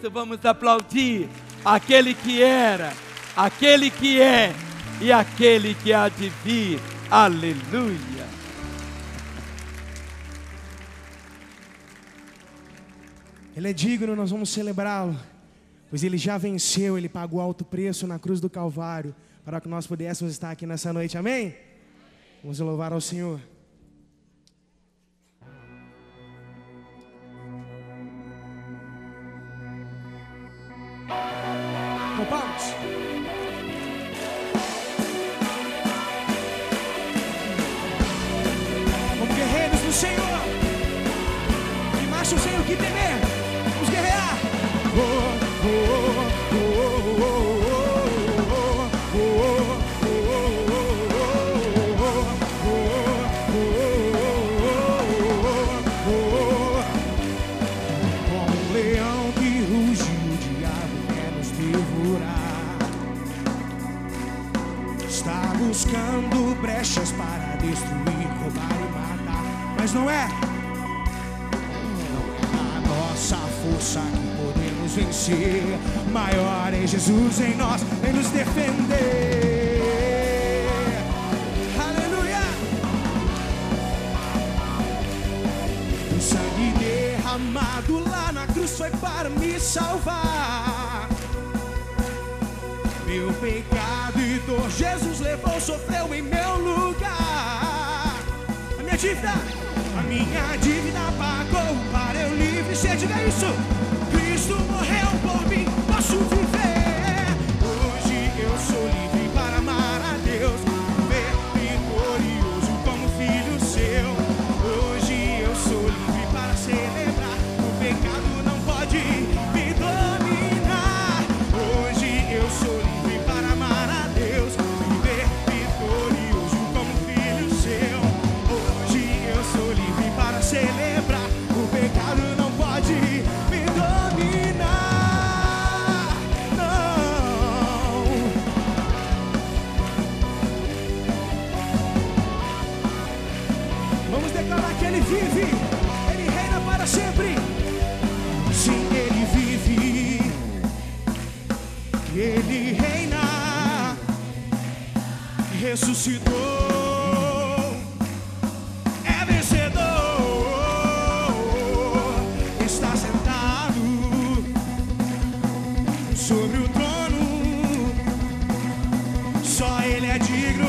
isso, vamos aplaudir aquele que era, aquele que é e aquele que há de vir. Aleluia! Ele é digno, nós vamos celebrá-lo, pois Ele já venceu, Ele pagou alto preço na cruz do Calvário, para que nós pudéssemos estar aqui nessa noite, amém? Vamos louvar ao Senhor. Com palmas. Como guerreiros do Senhor, que marcham sem o que temer, vamos guerrear. Como um leão que ruge, o diabo quer nos devorar. Está buscando brechas para destruir, roubar e matar, mas não é a nossa força que podemos vencer. Maior é Jesus em nós, vem nos defender. Aleluia! O sangue derramado lá na cruz foi para me salvar. Meu pecado e dor Jesus levou, sofreu em meu lugar. A minha dívida pagou para eu livre ser. Diga isso: Cristo morreu por mim, posso viver. Hoje eu sou livre para amar a Deus, viver vitorioso como filho seu. Hoje eu sou livre para celebrar, o pecado não pode me dominar. Hoje eu sou livre para amar a Deus, viver vitorioso como filho seu. Hoje eu sou livre para celebrar, o pecado não pode me dominar. Não. Vamos declarar que Ele vive, Ele reina para sempre. Sim, Ele vive, Ele reina, ressuscitou, é vencedor, está sentado sobre o trono, só Ele é digno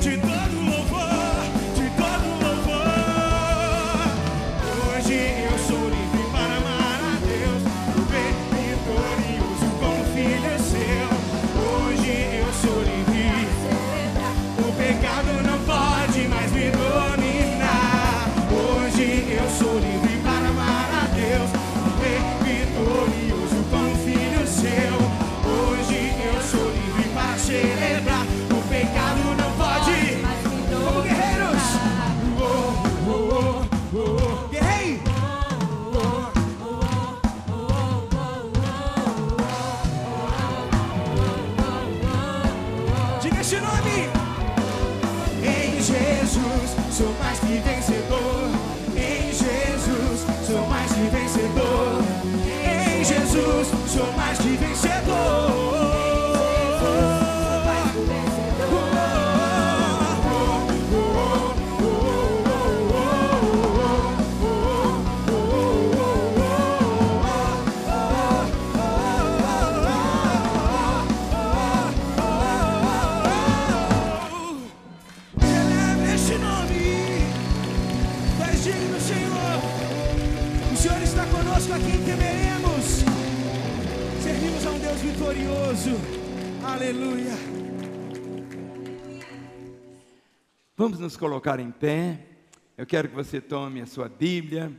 de todo louvor, de todo louvor. Hoje eu sou livre para amar a Deus, viver vitorioso como filho seu. Hoje eu sou livre, o pecado não pode mais me dominar. Hoje eu sou livre para amar a Deus, viver vitorioso como filho seu. Hoje eu sou livre para celebrar, o pecado não pode. Como guerreiros, guerrei. Diga esse nome. Em Jesus sou mais que vencedor. Em Jesus sou mais que vencedor. Em Jesus sou mais que vencedor. Celebra esse nome. Tu és digno, Senhor. O Senhor está conosco, a quem temeremos. Servimos a um Deus vitorioso. Aleluia. Vamos nos colocar em pé. Eu quero que você tome a sua Bíblia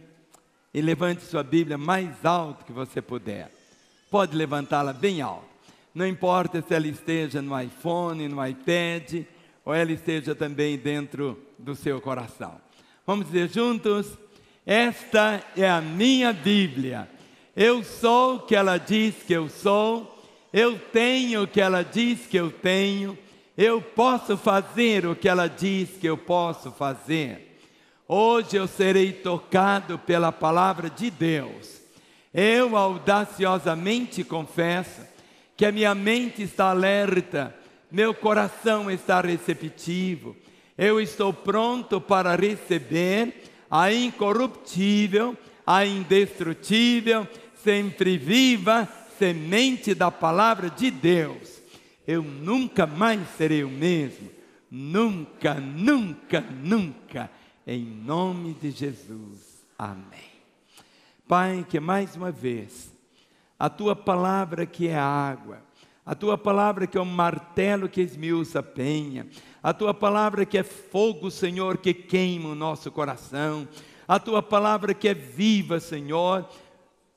e levante sua Bíblia mais alto que você puder. Pode levantá-la bem alto. Não importa se ela esteja no iPhone, no iPad, ou ela esteja também dentro do seu coração. Vamos dizer juntos: esta é a minha Bíblia. Eu sou o que ela diz que eu sou. Eu tenho o que ela diz que eu tenho. Eu posso fazer o que ela diz que eu posso fazer. Hoje eu serei tocado pela palavra de Deus. Eu audaciosamente confesso que a minha mente está alerta, meu coração está receptivo. Eu estou pronto para receber a incorruptível, a indestrutível, sempre viva semente da palavra de Deus. Eu nunca mais serei o mesmo. Nunca, nunca, nunca. Em nome de Jesus. Amém. Pai, que mais uma vez, a Tua palavra que é água, a Tua palavra que é um martelo que esmiuça a penha, a Tua palavra que é fogo, Senhor, que queima o nosso coração, a Tua palavra que é viva, Senhor,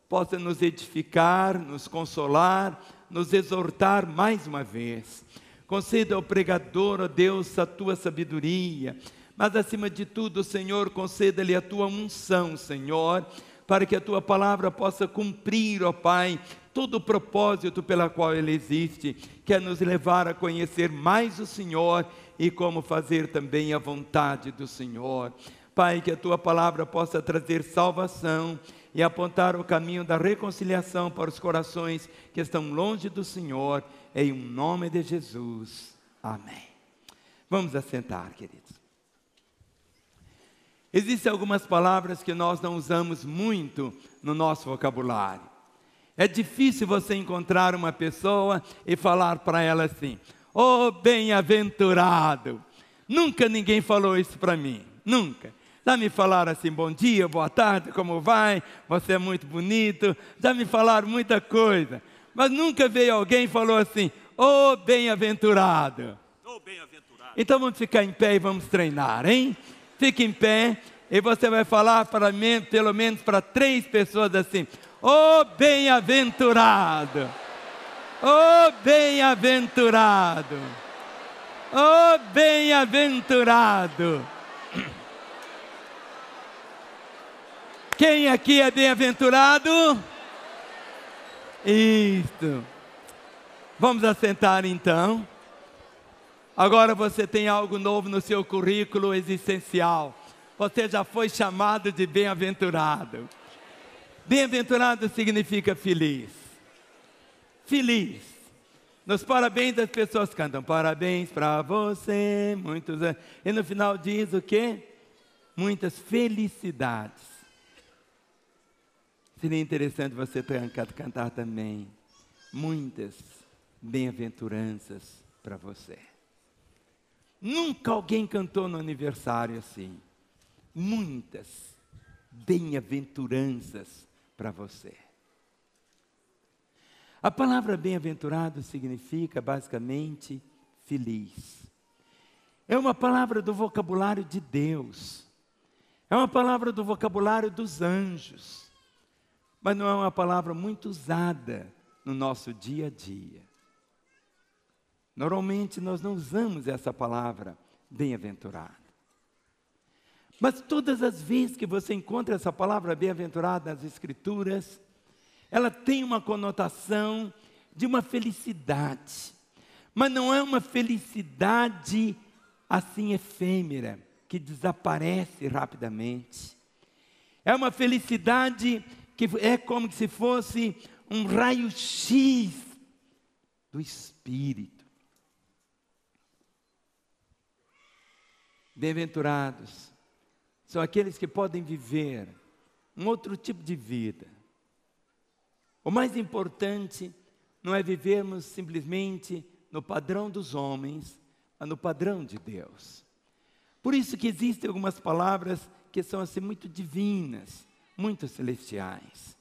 possa nos edificar, nos consolar, nos exortar mais uma vez. Conceda ao pregador, ó Deus, a Tua sabedoria, mas acima de tudo, Senhor, conceda-lhe a Tua unção, Senhor, para que a Tua palavra possa cumprir, ó Pai, todo o propósito pela qual ele existe, que é nos levar a conhecer mais o Senhor e como fazer também a vontade do Senhor. Pai, que a Tua palavra possa trazer salvação e apontar o caminho da reconciliação para os corações que estão longe do Senhor, em nome de Jesus. Amém. Vamos assentar, queridos. Existem algumas palavras que nós não usamos muito no nosso vocabulário. É difícil você encontrar uma pessoa e falar para ela assim: "Oh, bem-aventurado". Nunca ninguém falou isso para mim, nunca. Já me falaram assim: "Bom dia, boa tarde, como vai? Você é muito bonito". Já me falaram muita coisa, mas nunca veio alguém e falou assim: "Oh, bem-aventurado". Oh, bem-aventurado. Então vamos ficar em pé e vamos treinar, hein? Fique em pé e você vai falar para mim, pelo menos para 3 pessoas assim: "Oh, bem-aventurado! Oh, bem-aventurado! Oh, bem-aventurado!" Quem aqui é bem-aventurado? Isto. Vamos assentar então. Agora você tem algo novo no seu currículo existencial. Você já foi chamado de bem-aventurado. Bem-aventurado significa feliz. Feliz. Nos parabéns as pessoas cantam: "Parabéns para você", muitos. E no final diz o quê? Muitas felicidades. Seria interessante você cantar também: "Muitas bem-aventuranças para você". Nunca alguém cantou no aniversário assim: "Muitas bem-aventuranças para você". A palavra bem-aventurado significa basicamente feliz. É uma palavra do vocabulário de Deus. É uma palavra do vocabulário dos anjos. Mas não é uma palavra muito usada no nosso dia a dia. Normalmente nós não usamos essa palavra bem-aventurado. Mas todas as vezes que você encontra essa palavra bem-aventurado nas Escrituras, ela tem uma conotação de uma felicidade. Mas não é uma felicidade assim efêmera, que desaparece rapidamente. É uma felicidade que é como se fosse um raio-x do Espírito. Bem-aventurados são aqueles que podem viver um outro tipo de vida. O mais importante não é vivermos simplesmente no padrão dos homens, mas no padrão de Deus. Por isso que existem algumas palavras que são assim muito divinas, muito celestiais.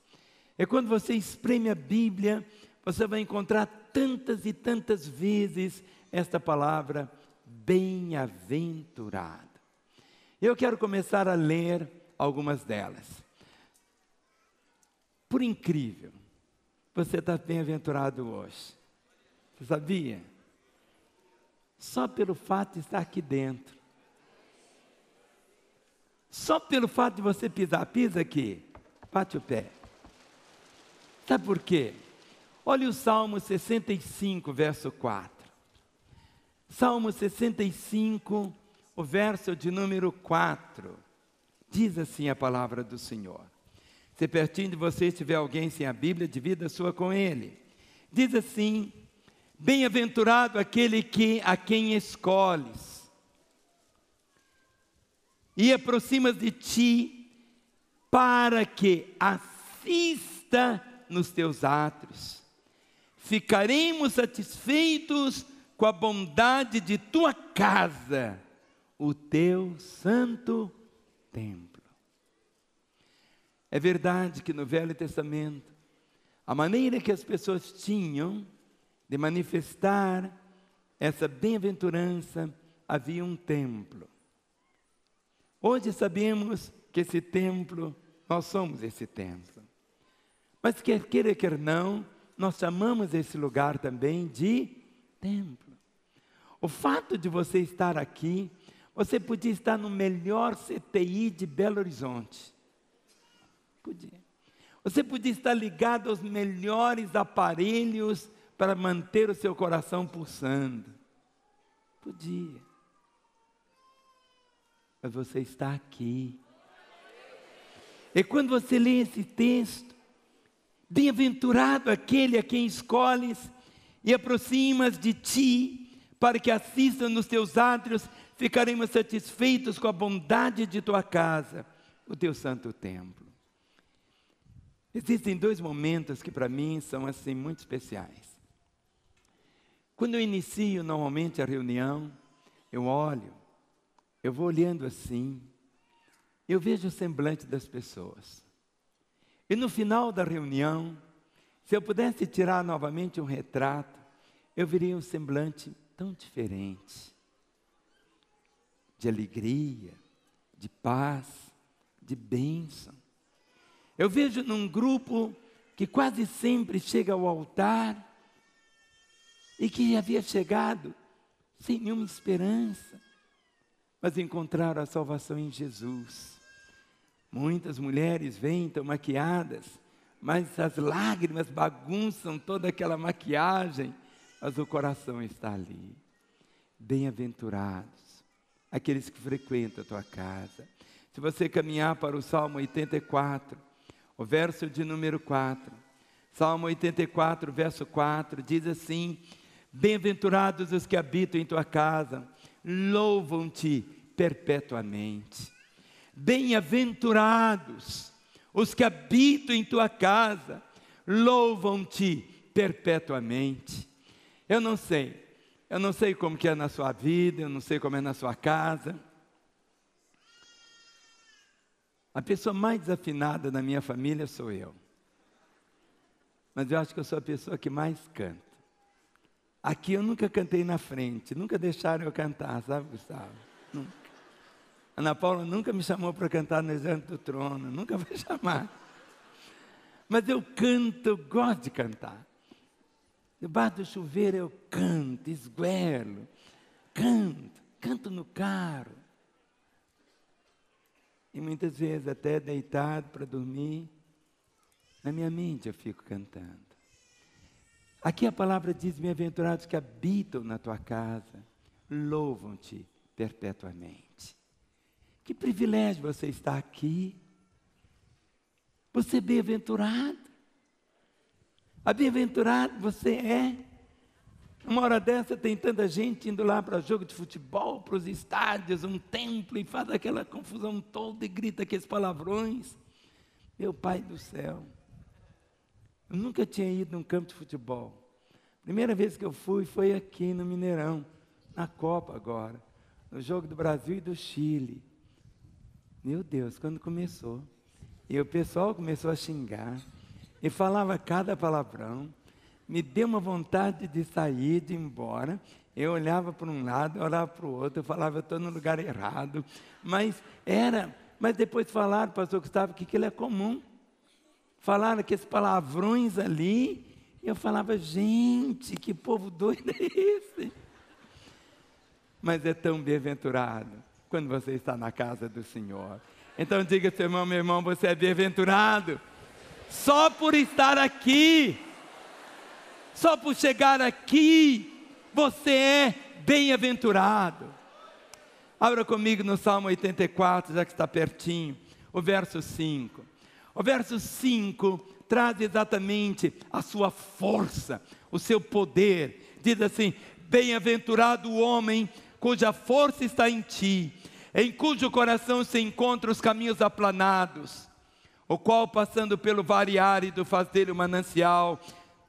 É quando você espreme a Bíblia, você vai encontrar tantas e tantas vezes esta palavra bem-aventurado. Eu quero começar a ler algumas delas. Por incrível, você está bem-aventurado hoje. Você sabia? Só pelo fato de estar aqui dentro. Só pelo fato de você pisar, pisa aqui, bate o pé. Sabe por quê? Olha o Salmo 65, verso 4. Salmo 65, o verso de número 4. Diz assim a palavra do Senhor: Se pertinho de você estiver alguém sem a Bíblia, divida a sua com ele. Diz assim: bem-aventurado aquele a quem escolhes e aproximas de ti para que assista nos teus átrios. Ficaremos satisfeitos com a bondade de tua casa, o teu santo templo. É verdade que no Velho Testamento, a maneira que as pessoas tinham de manifestar essa bem-aventurança, havia um templo. Hoje sabemos que esse templo, nós somos esse templo. Mas quer queira, quer não, nós chamamos esse lugar também de templo. O fato de você estar aqui, você podia estar no melhor CTI de Belo Horizonte. Podia. Você podia estar ligado aos melhores aparelhos para manter o seu coração pulsando. Podia. Mas você está aqui. E quando você lê esse texto, bem-aventurado aquele a quem escolhes e aproximas de ti, para que assistam nos teus átrios, ficaremos satisfeitos com a bondade de tua casa, o teu santo templo. Existem dois momentos que para mim são assim muito especiais. Quando eu inicio normalmente a reunião, eu vou olhando assim, eu vejo o semblante das pessoas. E no final da reunião, se eu pudesse tirar novamente um retrato, eu veria um semblante tão diferente. De alegria, de paz, de bênção. Eu vejo num grupo que quase sempre chega ao altar e que havia chegado sem nenhuma esperança, mas encontraram a salvação em Jesus. Muitas mulheres vêm tão maquiadas, mas as lágrimas bagunçam toda aquela maquiagem, mas o coração está ali. Bem-aventurados aqueles que frequentam a tua casa. Se você caminhar para o Salmo 84, o verso de número 4, Salmo 84, verso 4, diz assim: bem-aventurados os que habitam em tua casa, louvam-te perpetuamente. Bem-aventurados os que habitam em tua casa, louvam-te perpetuamente. Eu não sei como que é na sua vida, eu não sei como é na sua casa. A pessoa mais desafinada na minha família sou eu. Mas eu acho que eu sou a pessoa que mais canta. Aqui eu nunca cantei na frente, nunca deixaram eu cantar, sabe, Gustavo? Nunca. Ana Paula nunca me chamou para cantar no Exército do Trono, nunca vai chamar. Mas eu canto, eu gosto de cantar. Debaixo do chuveiro eu canto, esguelo, canto no carro. E muitas vezes até deitado para dormir, na minha mente eu fico cantando. Aqui a palavra diz: bem-aventurados que habitam na tua casa, louvam-te perpetuamente. Que privilégio você estar aqui. Você é bem-aventurado. A bem-aventurado você é. Uma hora dessa tem tanta gente indo lá para jogo de futebol, para os estádios, um templo, e faz aquela confusão toda e grita aqueles palavrões. Meu Pai do céu. Eu nunca tinha ido num campo de futebol. Primeira vez que eu fui foi aqui no Mineirão, na Copa agora, no jogo do Brasil e do Chile. Meu Deus, quando começou. E o pessoal começou a xingar, e falava cada palavrão. Me deu uma vontade de sair, de ir embora. Eu olhava para um lado, eu olhava para o outro, eu falava: eu estou no lugar errado. Mas depois falaram, pastor Gustavo, que aquilo é comum. Falaram aqueles palavrões ali, e eu falava: gente, que povo doido é esse? Mas é tão bem-aventurado quando você está na casa do Senhor. Então diga, seu irmão, meu irmão, você é bem-aventurado. Só por estar aqui, só por chegar aqui, você é bem-aventurado. Abra comigo no Salmo 84, já que está pertinho, o verso 5. O verso 5 traz exatamente a sua força, o seu poder. Diz assim: bem-aventurado o homem cuja força está em ti, em cujo coração se encontram os caminhos aplanados, o qual, passando pelo vale árido, faz dele um manancial,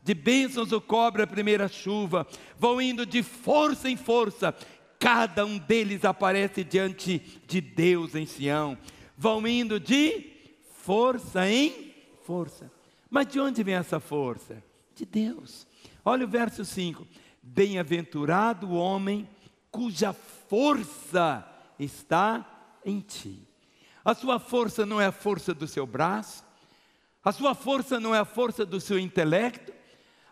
de bênçãos o cobre a primeira chuva, vão indo de força em força, cada um deles aparece diante de Deus em Sião, vão indo de força em força. Mas de onde vem essa força? De Deus. Olha o verso 5: bem-aventurado o homem cuja força está em ti. A sua força não é a força do seu braço, a sua força não é a força do seu intelecto,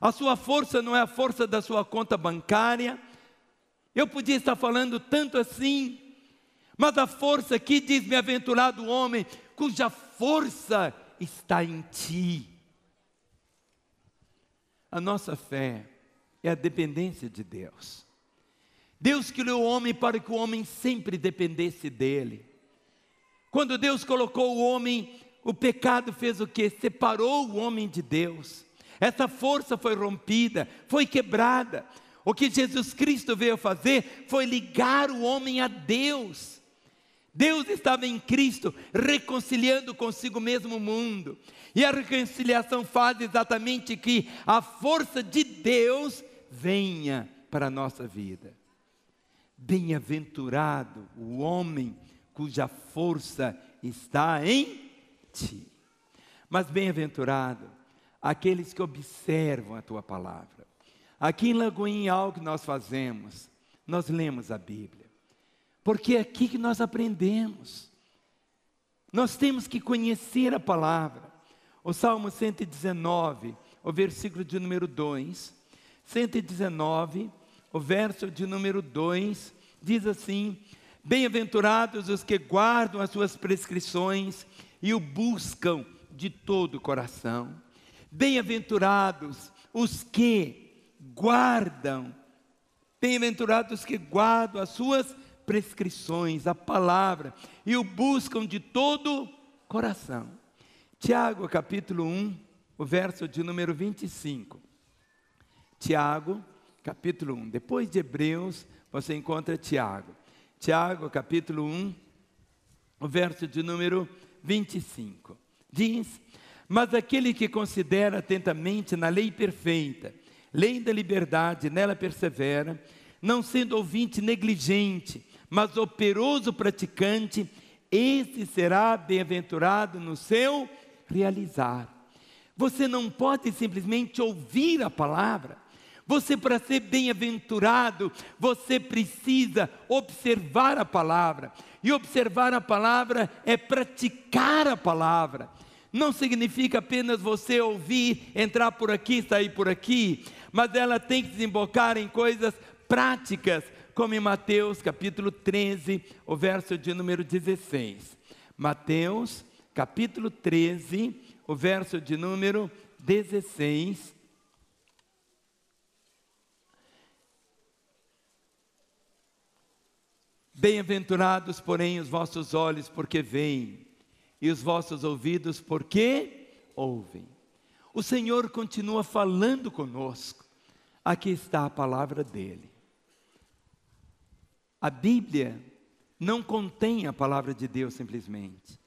a sua força não é a força da sua conta bancária. Eu podia estar falando tanto assim, mas a força aqui diz: bem-aventurado o homem cuja força está em ti. A nossa fé é a dependência de Deus. Deus criou o homem para que o homem sempre dependesse dele. Quando Deus colocou o homem, o pecado fez o quê? Separou o homem de Deus. Essa força foi rompida, foi quebrada. O que Jesus Cristo veio fazer foi ligar o homem a Deus. Deus estava em Cristo reconciliando consigo mesmo o mundo. E a reconciliação faz exatamente que a força de Deus venha para a nossa vida. Bem-aventurado o homem cuja força está em ti. Mas bem-aventurado aqueles que observam a tua palavra. Aqui em Lagoinha, algo que nós fazemos, nós lemos a Bíblia, porque é aqui que nós aprendemos. Nós temos que conhecer a palavra. O Salmo 119, o versículo de número 2, 119, o verso de número 2, diz assim: bem-aventurados os que guardam as suas prescrições e o buscam de todo o coração. Bem-aventurados os que guardam, bem-aventurados os que guardam as suas prescrições, a palavra, e o buscam de todo o coração. Tiago, capítulo 1, o verso de número 25. Tiago, capítulo 1, depois de Hebreus, você encontra Tiago. Tiago, capítulo 1, o verso de número 25. Diz: mas aquele que considera atentamente na lei perfeita, lei da liberdade, nela persevera, não sendo ouvinte negligente, mas operoso praticante, esse será bem-aventurado no seu realizar. Você não pode simplesmente ouvir a palavra. Você, para ser bem-aventurado, você precisa observar a palavra. E observar a palavra é praticar a palavra. Não significa apenas você ouvir, entrar por aqui, sair por aqui, mas ela tem que desembocar em coisas práticas, como em Mateus capítulo 13, o verso de número 16. Mateus capítulo 13, o verso de número 16. Bem-aventurados, porém, os vossos olhos, porque veem, e os vossos ouvidos, porque ouvem. O Senhor continua falando conosco. Aqui está a palavra dele. A Bíblia não contém a palavra de Deus simplesmente.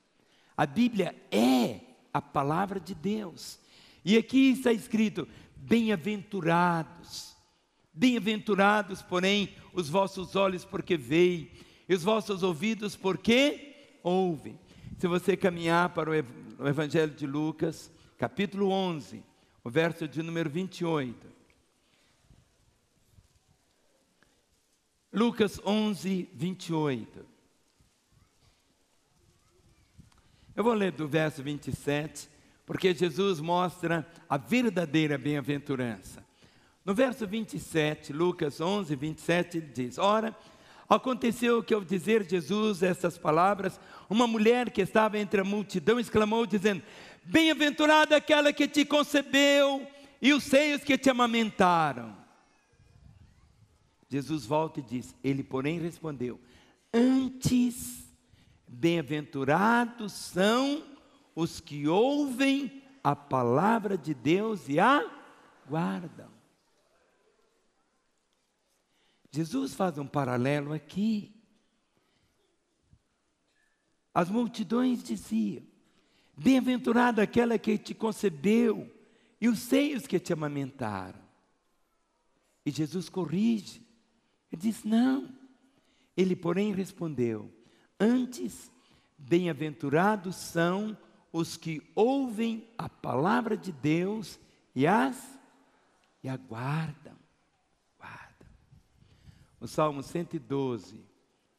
A Bíblia é a palavra de Deus. E aqui está escrito: bem-aventurados. Bem-aventurados, porém, os vossos olhos porque veem, e os vossos ouvidos porque ouvem. Se você caminhar para o Evangelho de Lucas, capítulo 11, o verso de número 28. Lucas 11, 28. Eu vou ler do verso 27, porque Jesus mostra a verdadeira bem-aventurança. No verso 27, Lucas 11, 27, ele diz: ora, aconteceu que ao dizer Jesus essas palavras, uma mulher que estava entre a multidão exclamou dizendo: bem-aventurada aquela que te concebeu e os seios que te amamentaram. Jesus volta e diz: ele porém respondeu: antes, bem-aventurados são os que ouvem a palavra de Deus e a guardam. Jesus faz um paralelo aqui. As multidões diziam: bem-aventurada aquela que te concebeu e os seios que te amamentaram. E Jesus corrige. Ele diz: não. Ele, porém, respondeu: antes, bem-aventurados são os que ouvem a palavra de Deus e a guardam. Guardam. O Salmo 112,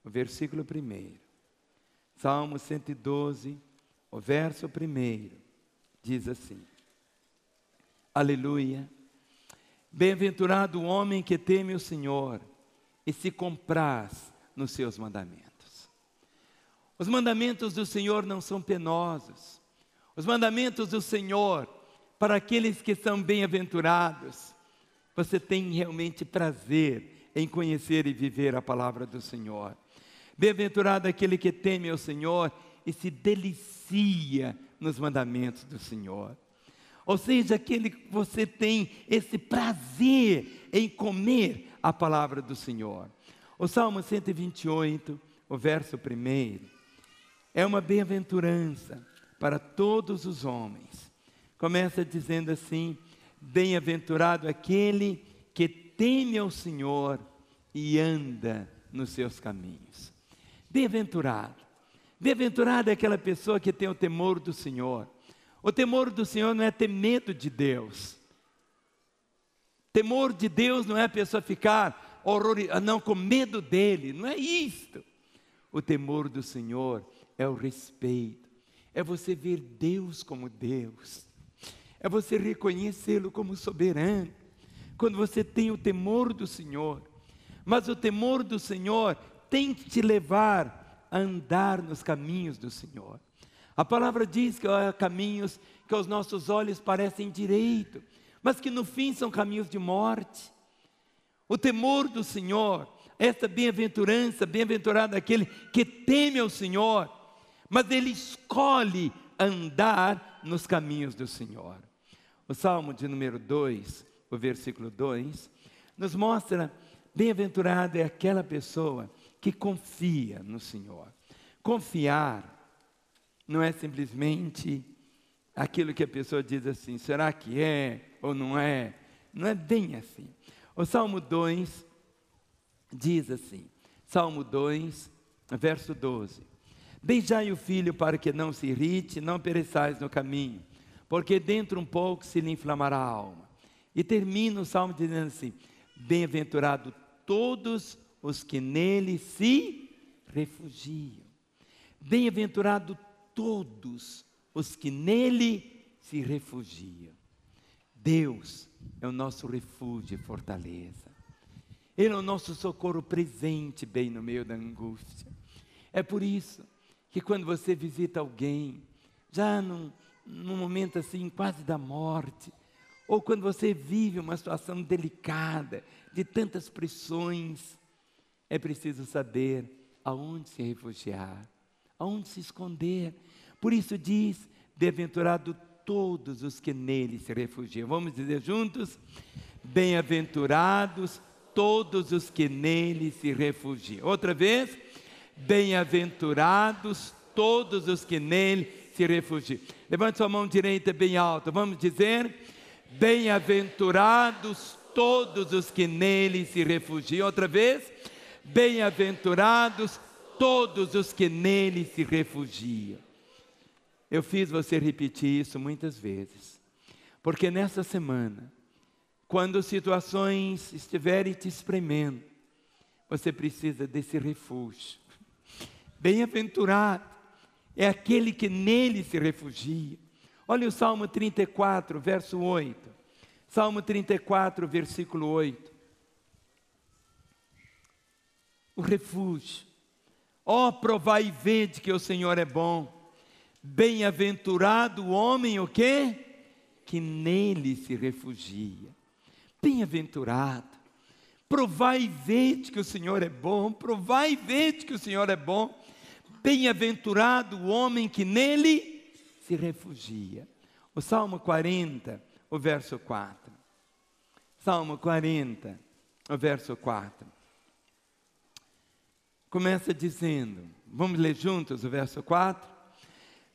o versículo 1. Salmo 112, o verso 1, diz assim: aleluia. Bem-aventurado o homem que teme o Senhor e se compraz nos seus mandamentos. Os mandamentos do Senhor não são penosos. Os mandamentos do Senhor, para aqueles que são bem-aventurados, você tem realmente prazer em conhecer e viver a palavra do Senhor. Bem-aventurado aquele que teme ao Senhor e se delicia nos mandamentos do Senhor. Ou seja, aquele que você tem esse prazer em comer a palavra do Senhor. O Salmo 128, o verso 1, é uma bem-aventurança para todos os homens. Começa dizendo assim: bem-aventurado aquele que teme ao Senhor e anda nos seus caminhos. Bem-aventurado. Bem-aventurado é aquela pessoa que tem o temor do Senhor. O temor do Senhor não é ter medo de Deus. Temor de Deus não é a pessoa ficar não com medo dele. Não é isto. O temor do Senhor é o respeito. É você ver Deus como Deus. É você reconhecê-lo como soberano. Quando você tem o temor do Senhor. Mas o temor do Senhor tem que te levar a andar nos caminhos do Senhor. A palavra diz que há caminhos que aos nossos olhos parecem direito, mas que no fim são caminhos de morte. O temor do Senhor, esta bem-aventurança, bem-aventurado aquele que teme ao Senhor, mas ele escolhe andar nos caminhos do Senhor. O Salmo de número 2, o versículo 2, nos mostra: bem-aventurado é aquela pessoa que confia no Senhor. Confiar não é simplesmente aquilo que a pessoa diz assim: será que é ou não é? Não é bem assim. O Salmo 2 diz assim, Salmo 2, verso 12: beijai o filho para que não se irrite, não pereçais no caminho, porque dentro um pouco se lhe inflamará a alma. E termina o Salmo dizendo assim: bem-aventurado todos os que nele se refugiam. Bem-aventurado todos os que nele se refugiam. Deus é o nosso refúgio e fortaleza. Ele é o nosso socorro presente bem no meio da angústia. É por isso que quando você visita alguém, já num momento assim quase da morte, ou quando você vive uma situação delicada, de tantas pressões, é preciso saber aonde se refugiar, aonde se esconder. Por isso diz: bem-aventurado todos os que nele se refugiam. Vamos dizer juntos: bem-aventurados todos os que nele se refugiam. Outra vez: bem-aventurados todos os que nele se refugiam. Levante sua mão direita bem alta. Vamos dizer: bem-aventurados todos os que nele se refugiam. Outra vez: bem-aventurados todos os que nele se refugiam. Eu fiz você repetir isso muitas vezes, porque nessa semana, quando situações estiverem te espremendo, você precisa desse refúgio. Bem-aventurado é aquele que nele se refugia. Olha o Salmo 34, verso 8. Salmo 34, versículo 8. O refúgio. Ó, provai e vede que o Senhor é bom. Bem-aventurado o homem o quê? Que nele se refugia. Bem-aventurado. Provai e vede que o Senhor é bom. Provai e vede que o Senhor é bom. Bem-aventurado o homem que nele se se refugia. O Salmo 40, o verso 4. Salmo 40, o verso 4. Começa dizendo, vamos ler juntos o verso 4?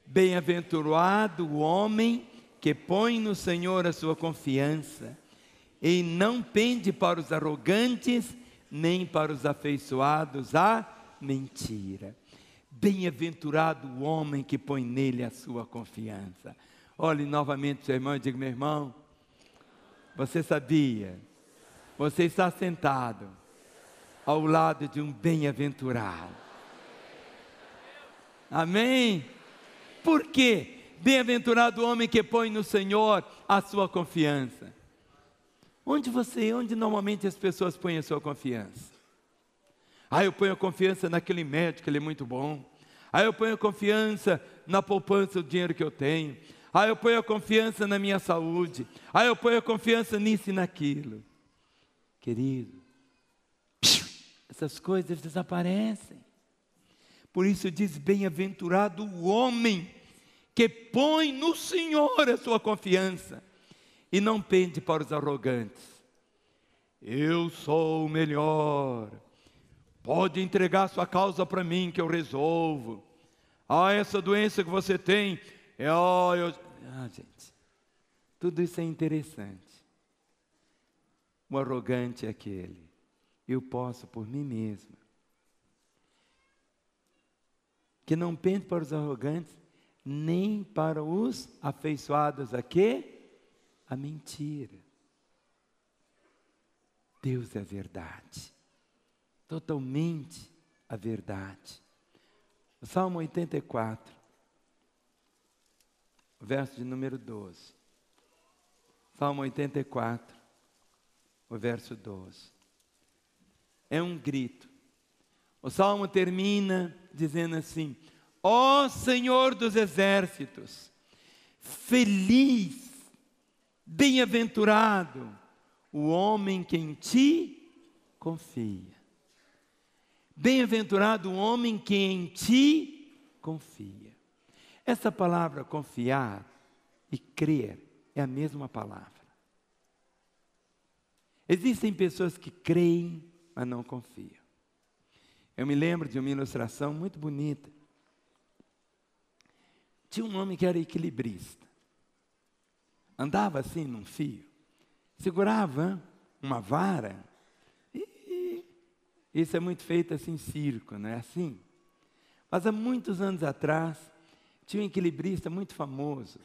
Bem-aventurado o homem que põe no Senhor a sua confiança e não pende para os arrogantes, nem para os afeiçoados à mentira. Bem-aventurado o homem que põe nele a sua confiança. Olhe novamente seu irmão e diga, meu irmão, você sabia, você está sentado ao lado de um bem-aventurado. Amém? Por quê? Bem-aventurado o homem que põe no Senhor a sua confiança. Onde normalmente as pessoas põem a sua confiança? Eu ponho a confiança naquele médico, ele é muito bom. Eu ponho a confiança na poupança, o dinheiro que eu tenho. Eu ponho a confiança na minha saúde. Eu ponho a confiança nisso e naquilo. Querido, essas coisas desaparecem. Por isso diz, bem-aventurado o homem que põe no Senhor a sua confiança e não pende para os arrogantes. Eu sou o melhor. Pode entregar sua causa para mim que eu resolvo. Essa doença que você tem, gente, tudo isso é interessante. O arrogante é aquele, eu posso por mim mesmo. Que não pende para os arrogantes, nem para os afeiçoados a quê? A mentira. Deus é a verdade. Totalmente a verdade. O Salmo 84, verso de número 12. Salmo 84, o verso 12. É um grito. O Salmo termina dizendo assim, ó Senhor dos exércitos, feliz, bem-aventurado o homem que em ti confia. Bem-aventurado o homem que em ti confia. Essa palavra confiar e crer é a mesma palavra. Existem pessoas que creem, mas não confiam. Eu me lembro de uma ilustração muito bonita. Tinha um homem que era equilibrista. Andava assim num fio, segurava uma vara. Isso é muito feito assim em circo, não é assim? Mas há muitos anos atrás, tinha um equilibrista muito famoso.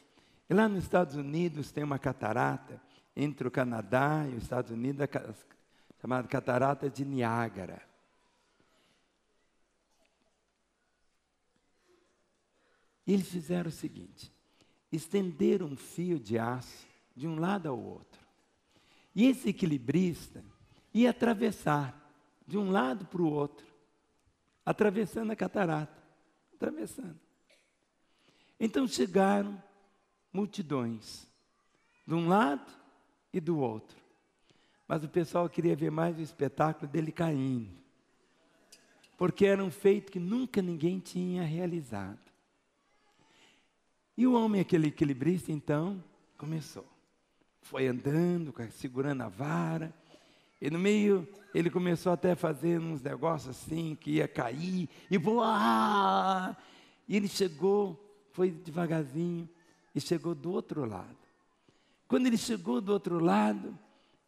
E lá nos Estados Unidos tem uma catarata, entre o Canadá e os Estados Unidos, chamada Catarata de Niágara. E eles fizeram o seguinte, estenderam um fio de aço de um lado ao outro. E esse equilibrista ia atravessar de um lado para o outro, atravessando a catarata, atravessando. Então chegaram multidões, de um lado e do outro. Mas o pessoal queria ver mais o espetáculo dele caindo, porque era um feito que nunca ninguém tinha realizado. E o homem, aquele equilibrista, então, começou. Foi andando, segurando a vara, e no meio ele começou até a fazer uns negócios assim, que ia cair, e voar. E ele chegou, foi devagarzinho, e chegou do outro lado. Quando ele chegou do outro lado,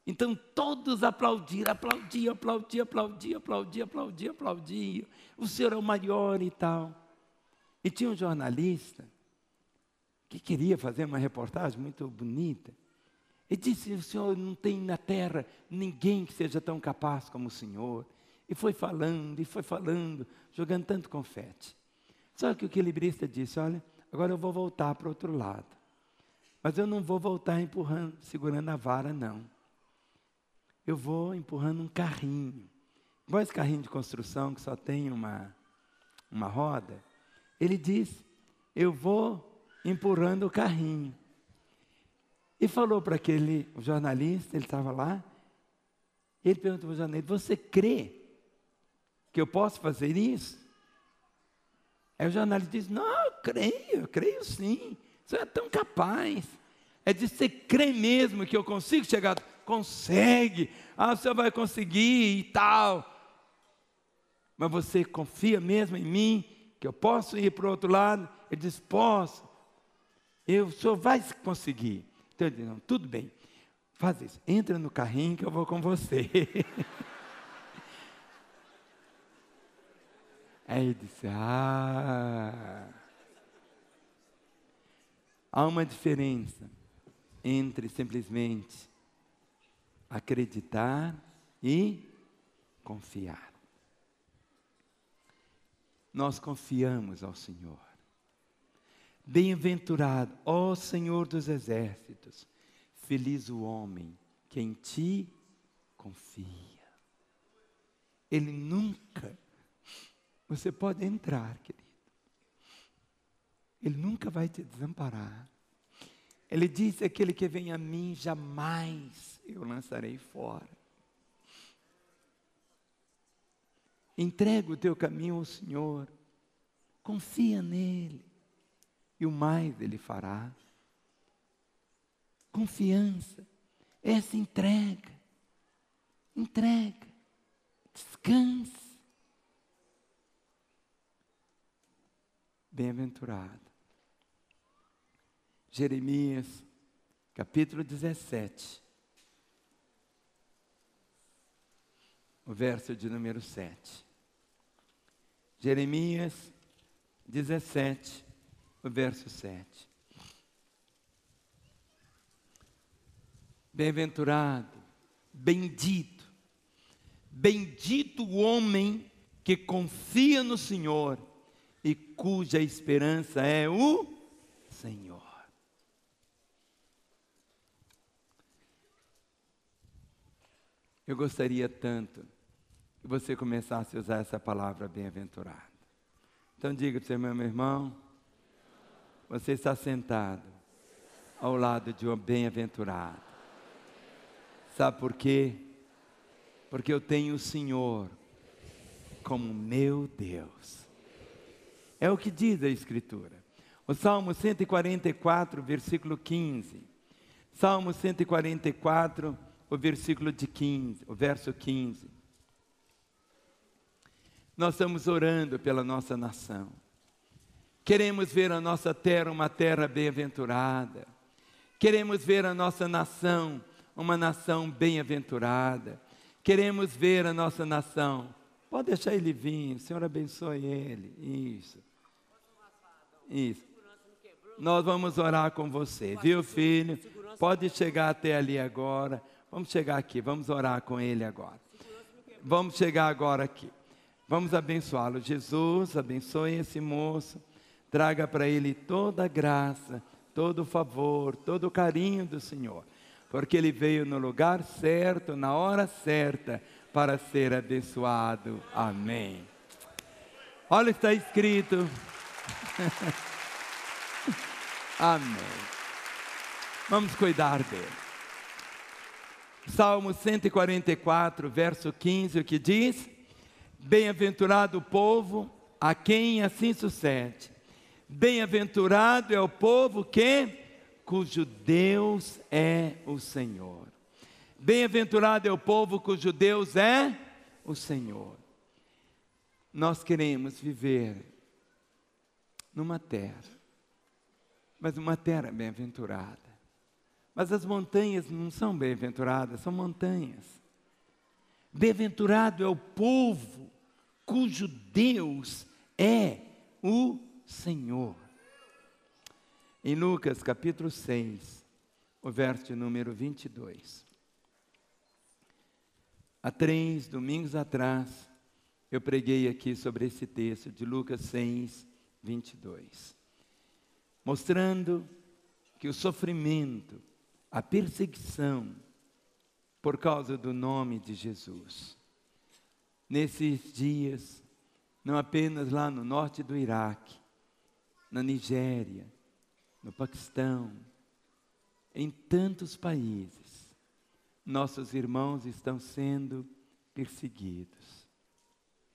então todos aplaudiram, aplaudiam. O senhor é o maior e tal. E tinha um jornalista que queria fazer uma reportagem muito bonita. E disse, o senhor não tem na terra ninguém que seja tão capaz como o senhor. E foi falando, jogando tanto confete. Só que o equilibrista disse, olha, agora eu vou voltar para o outro lado. Mas eu não vou voltar empurrando, segurando a vara, não. Eu vou empurrando um carrinho. Igual esse carrinho de construção que só tem uma roda. Ele disse, eu vou empurrando o carrinho. E falou para aquele jornalista, ele estava lá, ele perguntou para o jornalista, você crê que eu posso fazer isso? Aí o jornalista disse, não, eu creio sim. Você é tão capaz. É de você crer mesmo que eu consigo chegar. Consegue. Ah, você vai conseguir e tal. Mas você confia mesmo em mim, que eu posso ir para o outro lado? Ele diz, posso. O senhor vai conseguir. Então ele diz, não, tudo bem. Faz isso. Entra no carrinho que eu vou com você. Aí ele disse, há uma diferença entre simplesmente acreditar e confiar. Nós confiamos ao Senhor. Bem-aventurado, ó Senhor dos exércitos, feliz o homem que em ti confia. Ele nunca, você pode entrar, querido. Ele nunca vai te desamparar. Ele disse, aquele que vem a mim, jamais eu lançarei fora. Entrega o teu caminho ao Senhor. Confia nele. E o mais Ele fará. Confiança. Essa entrega. Entrega. Descanse. Bem-aventurado. Jeremias, capítulo 17. O verso de número 7. Jeremias 17, o verso 7. Bem-aventurado, bendito, bendito o homem que confia no Senhor e cuja esperança é o Senhor. Eu gostaria tanto que você começasse a usar essa palavra bem-aventurado. Então diga para o seu meu irmão, você está sentado ao lado de um bem-aventurado. Sabe por quê? Porque eu tenho o Senhor como meu Deus. É o que diz a Escritura. O Salmo 144, versículo 15. Salmo 144, o versículo de 15, o verso 15. Nós estamos orando pela nossa nação. Queremos ver a nossa terra uma terra bem-aventurada. Queremos ver a nossa nação uma nação bem-aventurada. Queremos ver a nossa nação. Pode deixar ele vir, o Senhor abençoe ele. Isso. Isso. Nós vamos orar com você, viu, filho? Pode chegar até ali agora. Vamos chegar aqui, vamos orar com ele agora. Vamos chegar agora aqui. Vamos abençoá-lo. Jesus, abençoe esse moço. Traga para ele toda a graça, todo o favor, todo o carinho do Senhor. Porque ele veio no lugar certo, na hora certa, para ser abençoado. Amém. Olha o que está escrito. Amém. Vamos cuidar dele. Salmo 144, verso 15, o que diz? Bem-aventurado o povo a quem assim sucede. Bem-aventurado é o povo cujo Deus é o Senhor. Bem-aventurado é o povo cujo Deus é o Senhor. Nós queremos viver numa terra, mas uma terra bem-aventurada. Mas as montanhas não são bem-aventuradas, são montanhas. Bem-aventurado é o povo cujo Deus é o Senhor. Em Lucas capítulo 6, o verso de número 22. Há 3 domingos atrás, eu preguei aqui sobre esse texto de Lucas 6, 22. Mostrando que o sofrimento, a perseguição, por causa do nome de Jesus. Nesses dias, não apenas lá no norte do Iraque, na Nigéria, no Paquistão, em tantos países, nossos irmãos estão sendo perseguidos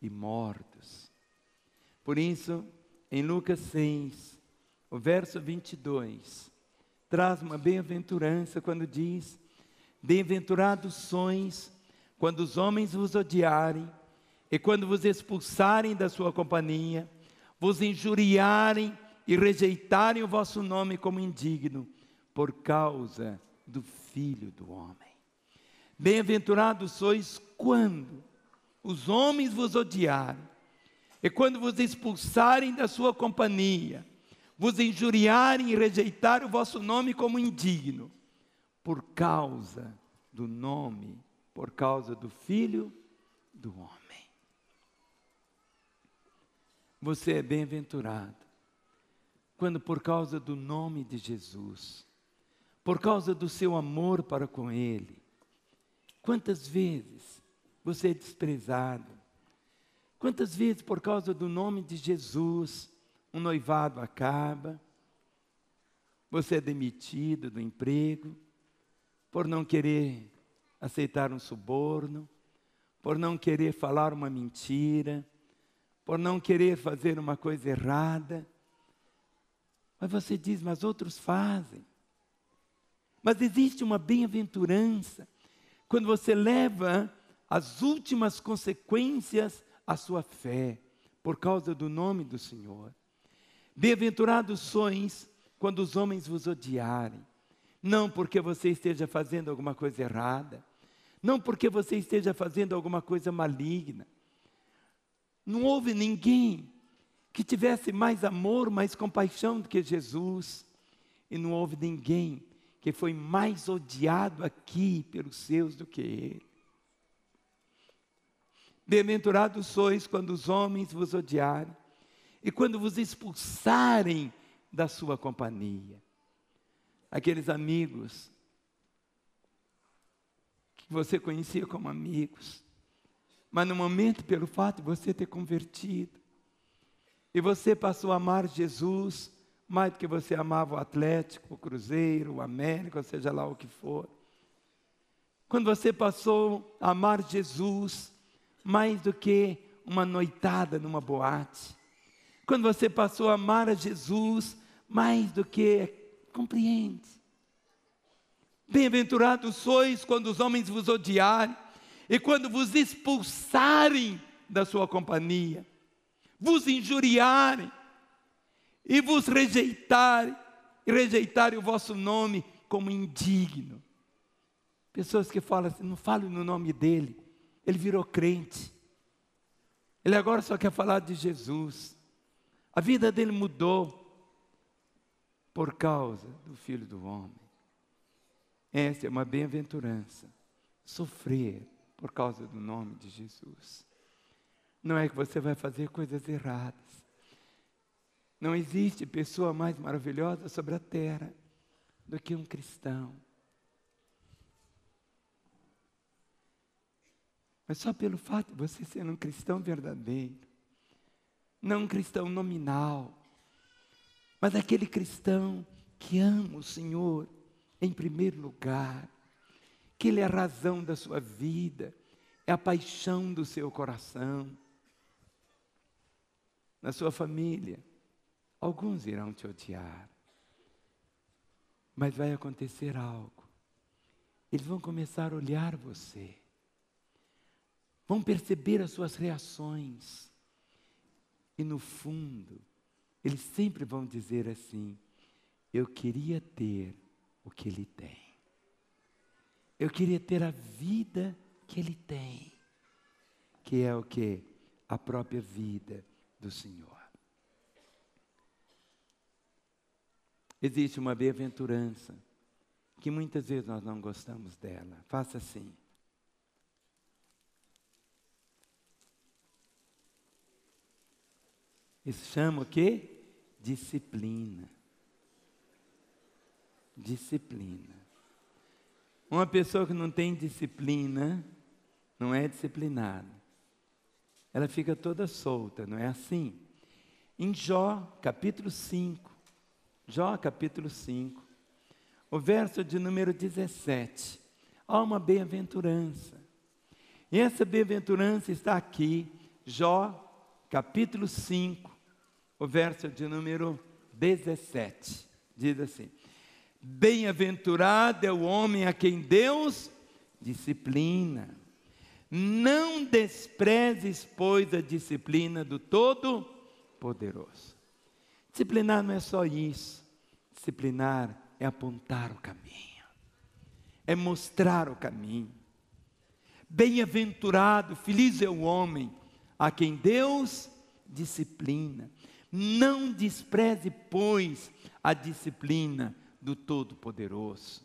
e mortos. Por isso, em Lucas 6, o verso 22, traz uma bem-aventurança quando diz: bem-aventurados sois quando os homens vos odiarem, e quando vos expulsarem da sua companhia, vos injuriarem e rejeitarem o vosso nome como indigno, por causa do Filho do Homem. Bem-aventurados sois quando os homens vos odiarem, e quando vos expulsarem da sua companhia, vos injuriarem e rejeitarem o vosso nome como indigno, por causa do nome, por causa do Filho do Homem. Você é bem-aventurado quando, por causa do nome de Jesus, por causa do seu amor para com Ele, quantas vezes você é desprezado, quantas vezes por causa do nome de Jesus, um noivado acaba, você é demitido do emprego, por não querer aceitar um suborno, por não querer falar uma mentira, por não querer fazer uma coisa errada. Mas você diz, mas outros fazem. Mas existe uma bem-aventurança quando você leva as últimas consequências à sua fé, por causa do nome do Senhor. Bem-aventurados sois quando os homens vos odiarem, não porque você esteja fazendo alguma coisa errada, não porque você esteja fazendo alguma coisa maligna. Não houve ninguém que tivesse mais amor, mais compaixão do que Jesus, e não houve ninguém que foi mais odiado aqui pelos seus do que Ele. Bem-aventurados sois quando os homens vos odiarem, e quando vos expulsarem da sua companhia. Aqueles amigos que você conhecia como amigos, mas no momento, pelo fato de você ter convertido, e você passou a amar Jesus mais do que você amava o Atlético, o Cruzeiro, o América, ou seja lá o que for. Quando você passou a amar Jesus mais do que uma noitada numa boate, quando você passou a amar a Jesus mais do que compreende. Bem-aventurados sois quando os homens vos odiarem e quando vos expulsarem da sua companhia, vos injuriarem e vos rejeitarem, e rejeitarem o vosso nome como indigno. Pessoas que falam assim, não falo no nome dele, ele virou crente, ele agora só quer falar de Jesus, a vida dele mudou por causa do Filho do Homem. Essa é uma bem-aventurança, sofrer por causa do nome de Jesus. Não é que você vai fazer coisas erradas. Não existe pessoa mais maravilhosa sobre a terra do que um cristão. Mas só pelo fato de você ser um cristão verdadeiro, não um cristão nominal, mas aquele cristão que ama o Senhor em primeiro lugar, que Ele é a razão da sua vida, é a paixão do seu coração. Na sua família, alguns irão te odiar, mas vai acontecer algo. Eles vão começar a olhar você, vão perceber as suas reações, e no fundo, eles sempre vão dizer assim: eu queria ter o que ele tem, eu queria ter a vida que ele tem, que é o que? A própria vida do Senhor. Existe uma bem-aventurança que muitas vezes nós não gostamos dela. Faça assim. Isso chama o quê? Disciplina. Disciplina. Uma pessoa que não tem disciplina, não é disciplinada. Ela fica toda solta, não é assim? Em Jó, capítulo 5, Jó, capítulo 5, o verso de número 17, há uma bem-aventurança. E essa bem-aventurança está aqui, Jó, capítulo 5, o verso de número 17. Diz assim: bem-aventurado é o homem a quem Deus disciplina. Não desprezes, pois, a disciplina do Todo-Poderoso. Disciplinar não é só isso. Disciplinar é apontar o caminho, é mostrar o caminho. Bem-aventurado, feliz é o homem a quem Deus disciplina. Não despreze, pois, a disciplina do Todo-Poderoso.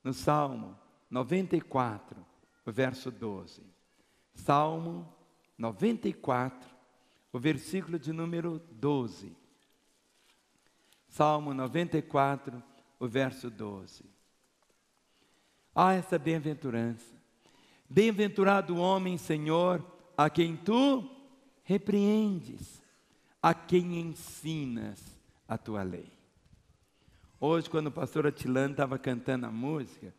No Salmo 94, o verso 12. Salmo 94, o versículo de número 12. Salmo 94, o verso 12. Essa bem-aventurança. Bem-aventurado o homem, Senhor, a quem tu repreendes, a quem ensinas a tua lei. Hoje, quando o pastor Atilano estava cantando a música,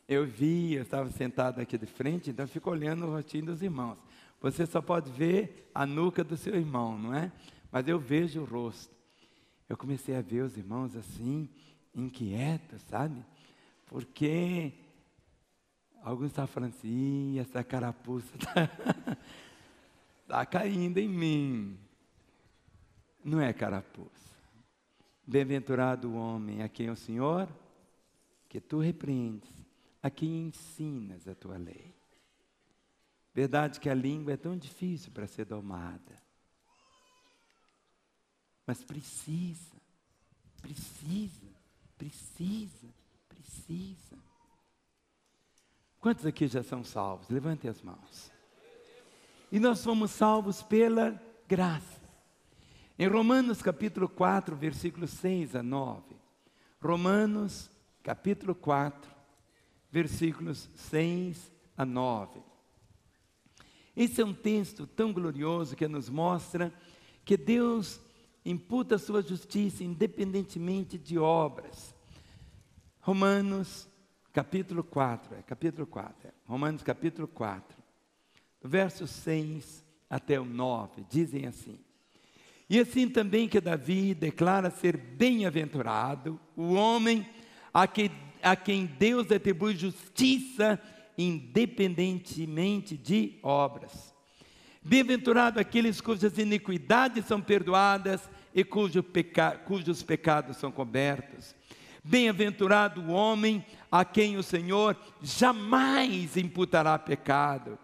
eu estava sentado aqui de frente, então eu fico olhando o rostinho dos irmãos. Você só pode ver a nuca do seu irmão, não é? Mas eu vejo o rosto. Eu comecei a ver os irmãos assim, inquietos, sabe? Porque alguns estavam falando assim, essa carapuça está caindo em mim. Não é carapuça. Bem-aventurado o homem a quem o Senhor, que tu repreendes, a quem ensinas a tua lei. Verdade que a língua é tão difícil para ser domada. Mas precisa. Quantos aqui já são salvos? Levantem as mãos. E nós fomos salvos pela graça. Em Romanos capítulo 4, versículos 6 a 9. Romanos capítulo 4, versículos 6 a 9. Esse é um texto tão glorioso que nos mostra que Deus imputa a sua justiça independentemente de obras. Romanos capítulo 4, Romanos capítulo 4, do verso 6 até o 9, dizem assim: e assim também que Davi declara ser bem-aventurado o homem a quem Deus atribui justiça independentemente de obras. Bem-aventurado aqueles cujas iniquidades são perdoadas e cujos pecados são cobertos. Bem-aventurado o homem a quem o Senhor jamais imputará pecado.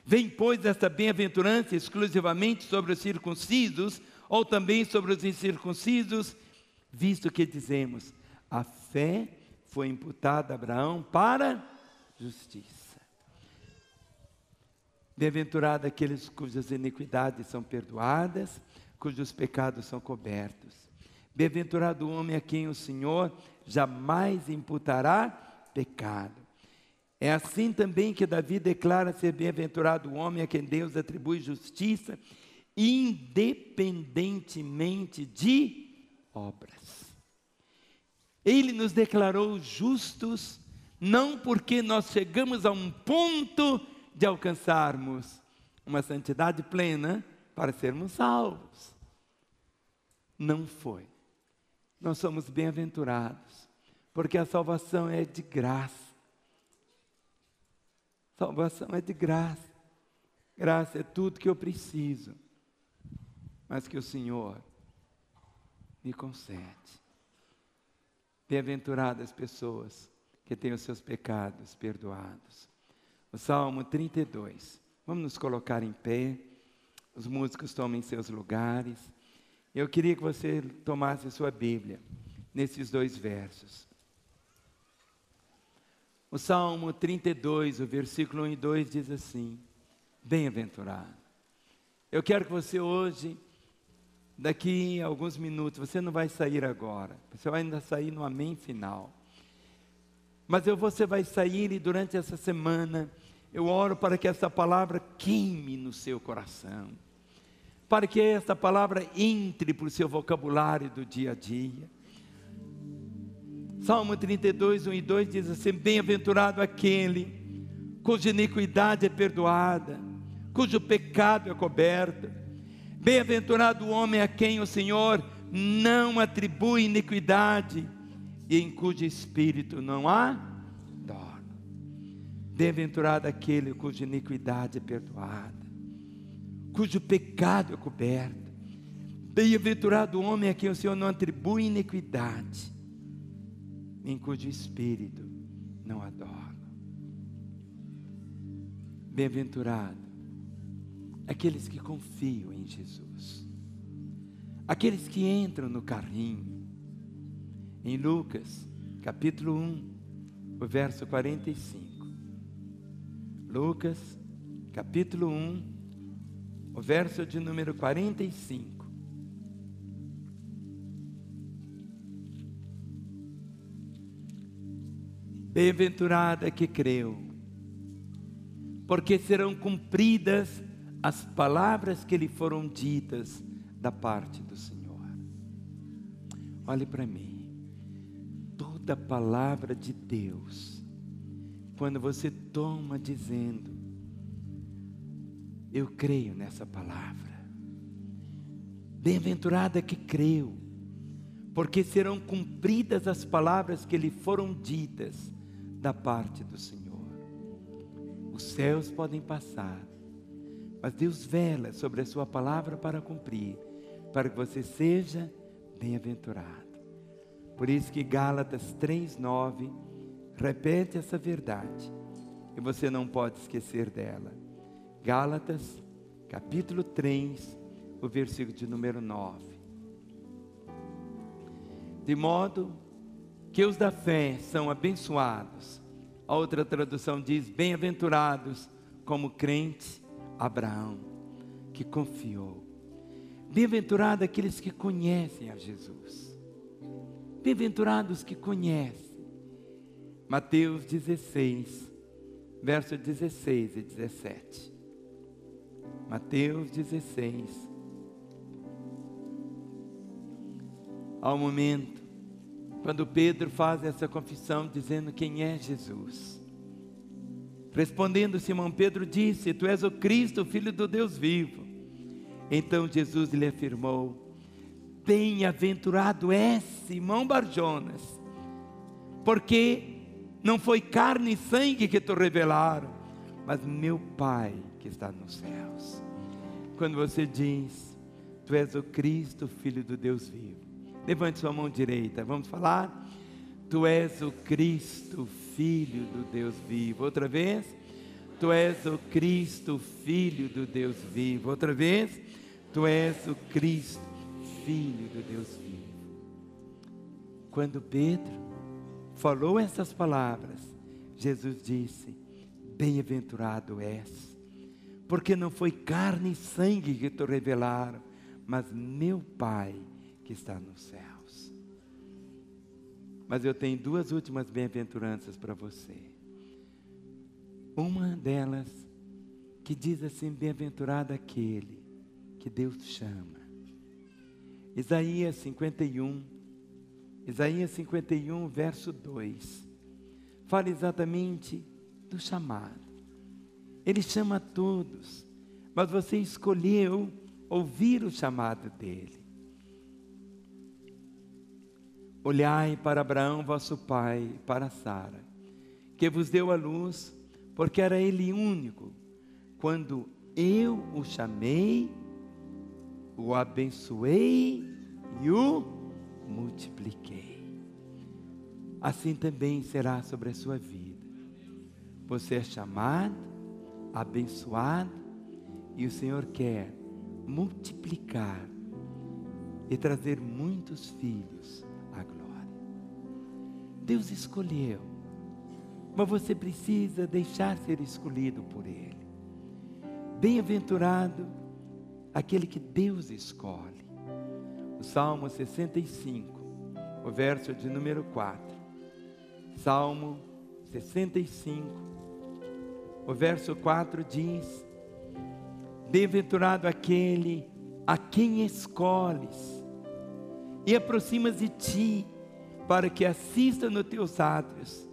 Vem, pois, esta bem-aventurança exclusivamente sobre os circuncisos ou também sobre os incircuncisos, visto que dizemos, a fé foi imputada a Abraão para justiça. Bem-aventurado aqueles cujas iniquidades são perdoadas, cujos pecados são cobertos. Bem-aventurado o homem a quem o Senhor jamais imputará pecado. É assim também que Davi declara ser bem-aventurado o homem a quem Deus atribui justiça, independentemente de obras. Ele nos declarou justos, não porque nós chegamos a um ponto de alcançarmos uma santidade plena para sermos salvos. Não foi. Nós somos bem-aventurados, porque a salvação é de graça. Salvação é de graça. Graça é tudo que eu preciso, mas que o Senhor me concede. Bem-aventuradas pessoas que têm os seus pecados perdoados. O Salmo 32. Vamos nos colocar em pé. Os músicos tomem seus lugares. Eu queria que você tomasse a sua Bíblia nesses dois versos. O Salmo 32, o versículo 1 e 2 diz assim: bem-aventurado. Eu quero que você hoje, daqui a alguns minutos, você não vai sair agora, você vai ainda sair no amém final. Mas você vai sair e durante essa semana, eu oro para que essa palavra queime no seu coração. Para que essa palavra entre para o seu vocabulário do dia a dia. Salmo 32, 1 e 2 diz assim: bem-aventurado aquele cuja iniquidade é perdoada, cujo pecado é coberto. Bem-aventurado o homem a quem o Senhor não atribui iniquidade e em cujo espírito não há dolo. Bem-aventurado aquele cuja iniquidade é perdoada, cujo pecado é coberto. Bem-aventurado o homem a quem o Senhor não atribui iniquidade, em cujo espírito não há dolo. Bem-aventurado aqueles que confiam em Jesus, aqueles que entram no carrinho. Em Lucas, capítulo 1, o verso 45. Lucas, capítulo 1, o verso de número 45. Bem-aventurada que creu, porque serão cumpridas as palavras que lhe foram ditas da parte do Senhor. Olhe para mim. Toda palavra de Deus, quando você toma dizendo, eu creio nessa palavra. Bem-aventurada que creu, porque serão cumpridas as palavras que lhe foram ditas da parte do Senhor. Os céus podem passar, mas Deus vela sobre a sua palavra para cumprir, para que você seja bem-aventurado. Por isso que Gálatas 3:9 repete essa verdade, e você não pode esquecer dela. Gálatas, capítulo 3, o versículo de número 9. De modo que os da fé são abençoados. A outra tradução diz, bem-aventurados como crente Abraão, que confiou. Bem-aventurado aqueles que conhecem a Jesus. Bem-aventurados que conhecem. Mateus 16, verso 16 e 17. Mateus 16. Há um momento, quando Pedro faz essa confissão, dizendo quem é Jesus. Respondendo, Simão Pedro disse, tu és o Cristo, o Filho do Deus vivo. Então Jesus lhe afirmou, bem-aventurado és, Simão Barjonas, porque não foi carne e sangue que te revelaram, mas meu Pai que está nos céus. Quando você diz, tu és o Cristo, Filho do Deus vivo, levante sua mão direita, vamos falar? Tu és o Cristo, Filho do Deus vivo. Outra vez, tu és o Cristo, Filho do Deus vivo. Outra vez, tu és o Cristo, Filho do Deus vivo. Quando Pedro falou essas palavras, Jesus disse, bem-aventurado és, porque não foi carne e sangue que te revelaram, mas meu Pai que está nos céus. Mas eu tenho duas últimas bem-aventuranças para você. Uma delas que diz assim, bem-aventurado aquele que Deus chama. Isaías 51, verso 2, fala exatamente do chamado. Ele chama a todos, mas você escolheu ouvir o chamado dele. Olhai para Abraão vosso pai, para Sara, que vos deu a luz, porque era ele único. Quando eu o chamei, o abençoei e o multipliquei. Assim também será sobre a sua vida. Você é chamado, abençoado, e o Senhor quer multiplicar e trazer muitos filhos à glória. Deus escolheu, mas você precisa deixar ser escolhido por Ele. Bem-aventurado aquele que Deus escolhe. O Salmo 65, o verso de número 4. Salmo 65, o verso 4 diz, bem-aventurado aquele a quem escolhes e aproximas de ti, para que assista nos teus átrios.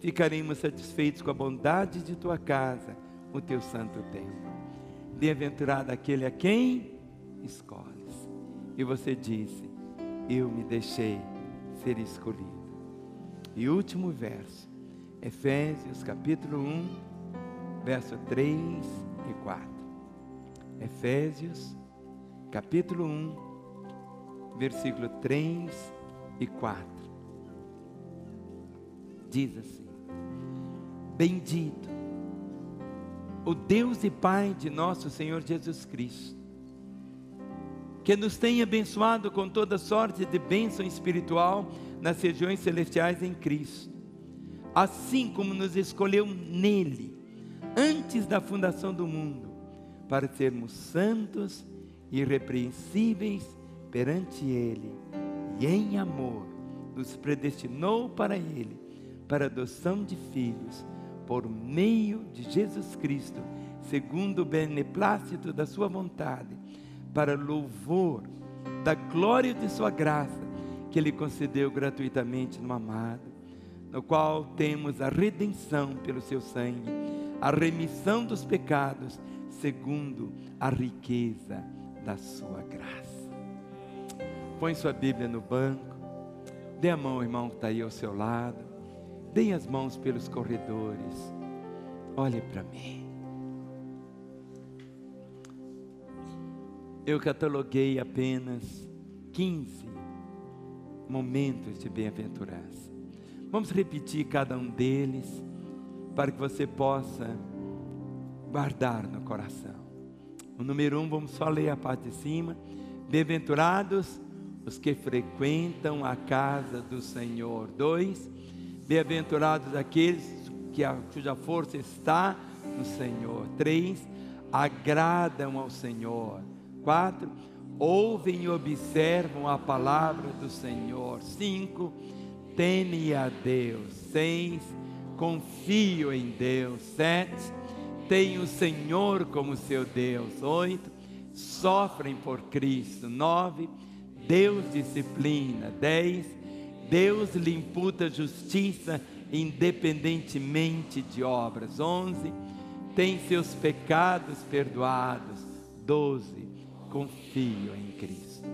Ficaremos satisfeitos com a bondade de tua casa, o teu santo templo. Bem-aventurado aquele a quem escolhes. E você disse, eu me deixei ser escolhido. E último verso, Efésios capítulo 1, verso 3 e 4. Efésios capítulo 1, versículo 3 e 4. Diz assim: bendito o Deus e Pai de nosso Senhor Jesus Cristo, que nos tem abençoado com toda sorte de bênção espiritual nas regiões celestiais em Cristo, assim como nos escolheu nele, antes da fundação do mundo, para sermos santos e irrepreensíveis perante ele, e em amor nos predestinou para ele, para a adoção de filhos, por meio de Jesus Cristo, segundo o beneplácito da sua vontade, para louvor da glória de sua graça, que ele concedeu gratuitamente no amado, no qual temos a redenção pelo seu sangue, a remissão dos pecados, segundo a riqueza da sua graça. Põe sua Bíblia no banco, dê a mão ao irmão que está aí ao seu lado, dê as mãos pelos corredores, olhe para mim. Eu cataloguei apenas 15 momentos de bem-aventurança. Vamos repetir cada um deles, para que você possa guardar no coração. O número 1, vamos só ler a parte de cima. Bem-aventurados os que frequentam a casa do Senhor. 2, bem-aventurados aqueles cuja força está no Senhor. 3, agradam ao Senhor. 4, ouvem e observam a palavra do Senhor. 5, temem a Deus. 6, confio em Deus. 7, têm o Senhor como seu Deus. 8, sofrem por Cristo. 9, Deus disciplina. 10, Deus lhe imputa justiça independentemente de obras. 11, tem seus pecados perdoados. 12, confio em Cristo.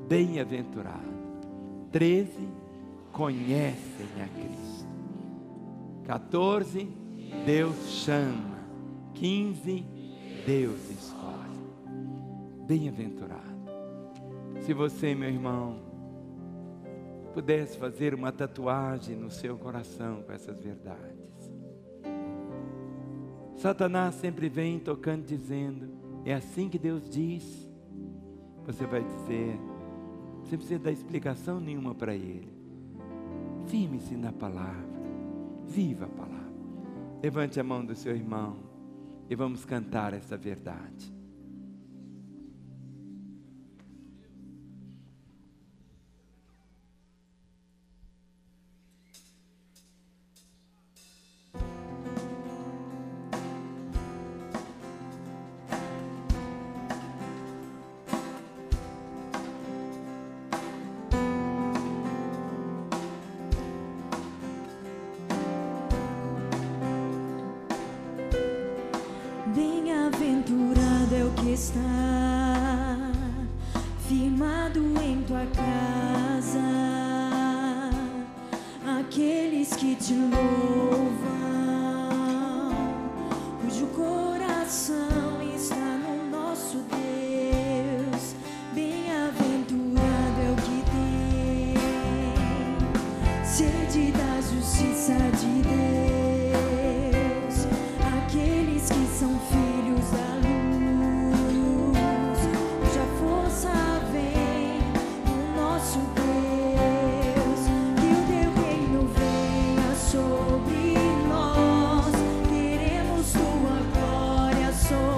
Bem-aventurado. 13, conhecem a Cristo. 14, Deus chama. 15, Deus escolhe. Bem-aventurado. Se você, meu irmão, pudesse fazer uma tatuagem no seu coração com essas verdades. Satanás sempre vem tocando, dizendo: é assim que Deus diz. Você vai dizer, você não precisa dar explicação nenhuma para ele. Firme-se na palavra, viva a palavra. Levante a mão do seu irmão e vamos cantar essa verdade. Bem-aventurado é o que está firmado em tua casa, aqueles que te louvam, cujo coração está no nosso Deus. Bem-aventurado é o que tem sede da justiça de Deus, aqueles que são filhos da luz, cuja força vem do nosso Deus. Que o teu reino venha sobre nós, queremos tua glória sobre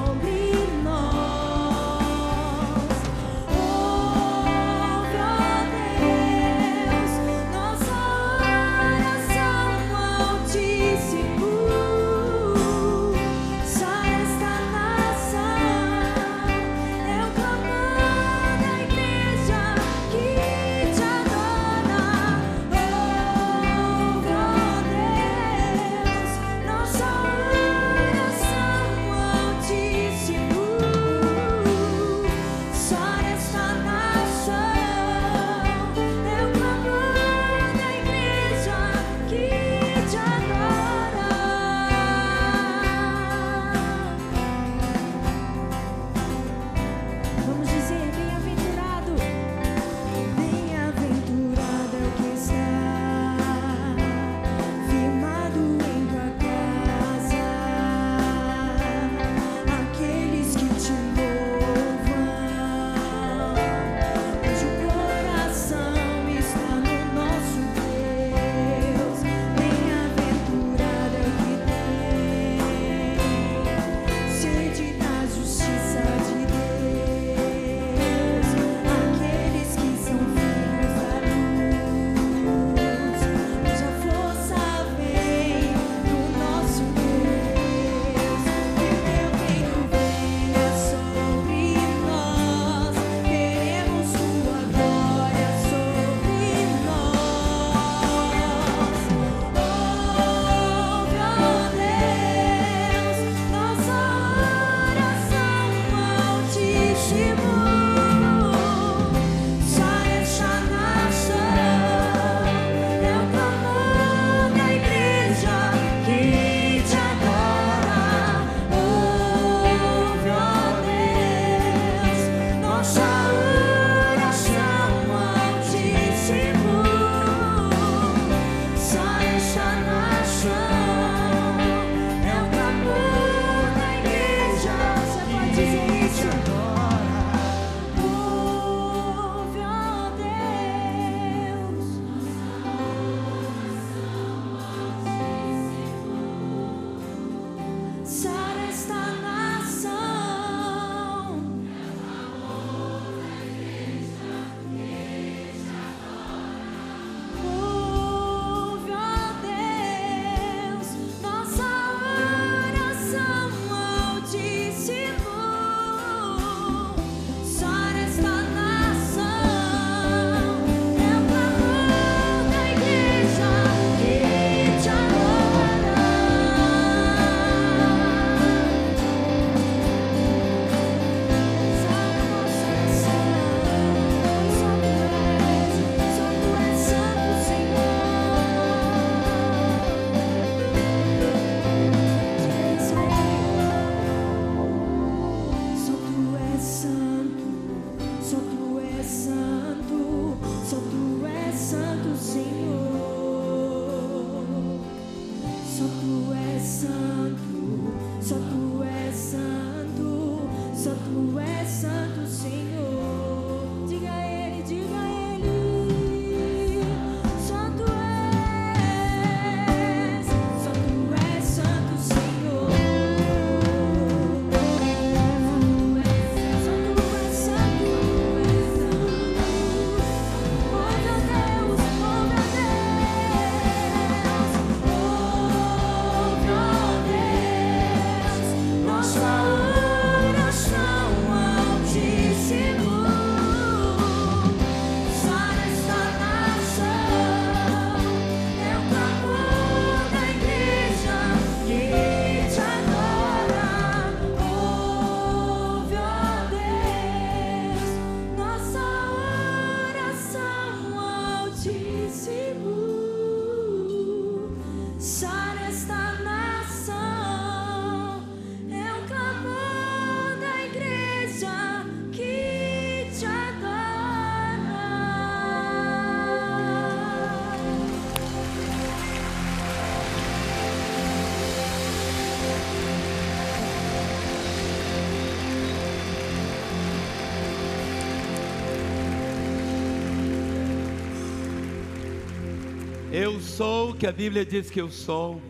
Eu sou o que a Bíblia diz que eu sou.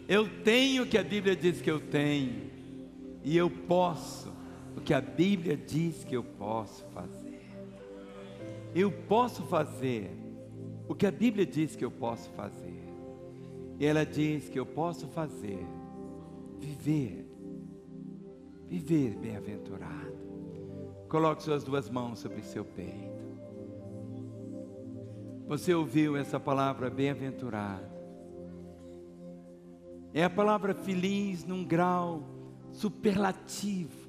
Eu tenho o que a Bíblia diz que eu tenho. E eu posso o que a Bíblia diz que eu posso fazer. Eu posso fazer o que a Bíblia diz que eu posso fazer. E ela diz que eu posso fazer, viver bem-aventurado. Coloque suas duas mãos sobre seu peito. Você ouviu essa palavra bem-aventurado? É a palavra feliz num grau superlativo,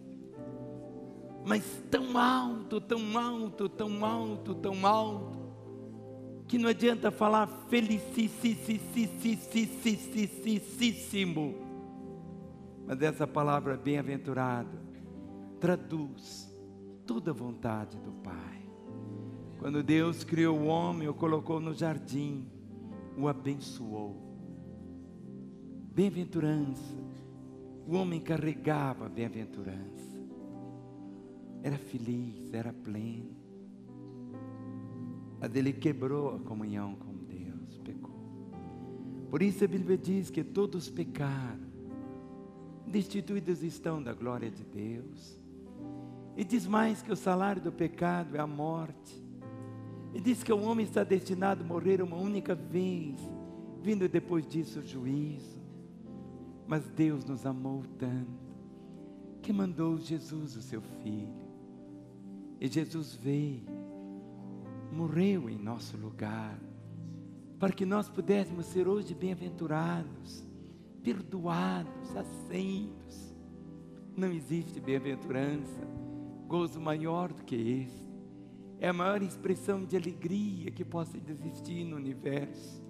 mas tão alto, tão alto, tão alto, tão alto, que não adianta falar felicíssimo. Mas essa palavra bem-aventurado traduz toda a vontade do Pai. Quando Deus criou o homem, o colocou no jardim, o abençoou. Bem-aventurança. O homem carregava a bem-aventurança. Era feliz, era pleno. Mas ele quebrou a comunhão com Deus, pecou. Por isso a Bíblia diz que todos pecaram, destituídos estão da glória de Deus. E diz mais que o salário do pecado é a morte. E diz que o homem está destinado a morrer uma única vez, vindo depois disso o juízo. Mas Deus nos amou tanto, que mandou Jesus, o seu Filho. E Jesus veio, morreu em nosso lugar, para que nós pudéssemos ser hoje bem-aventurados, perdoados, aceitos. Não existe bem-aventurança gozo maior do que esse. É a maior expressão de alegria que possa existir no universo.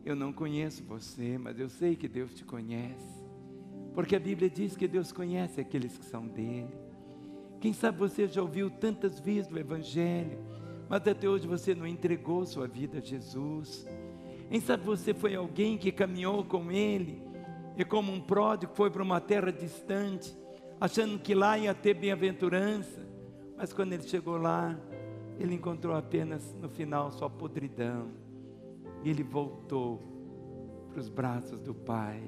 Eu não conheço você, mas eu sei que Deus te conhece, porque a Bíblia diz que Deus conhece aqueles que são dele. Quem sabe você já ouviu tantas vezes o Evangelho, mas até hoje você não entregou sua vida a Jesus. Quem sabe você foi alguém que caminhou com Ele, e como um pródigo foi para uma terra distante, achando que lá ia ter bem-aventurança, mas quando ele chegou lá, ele encontrou apenas no final sua podridão, e ele voltou para os braços do Pai,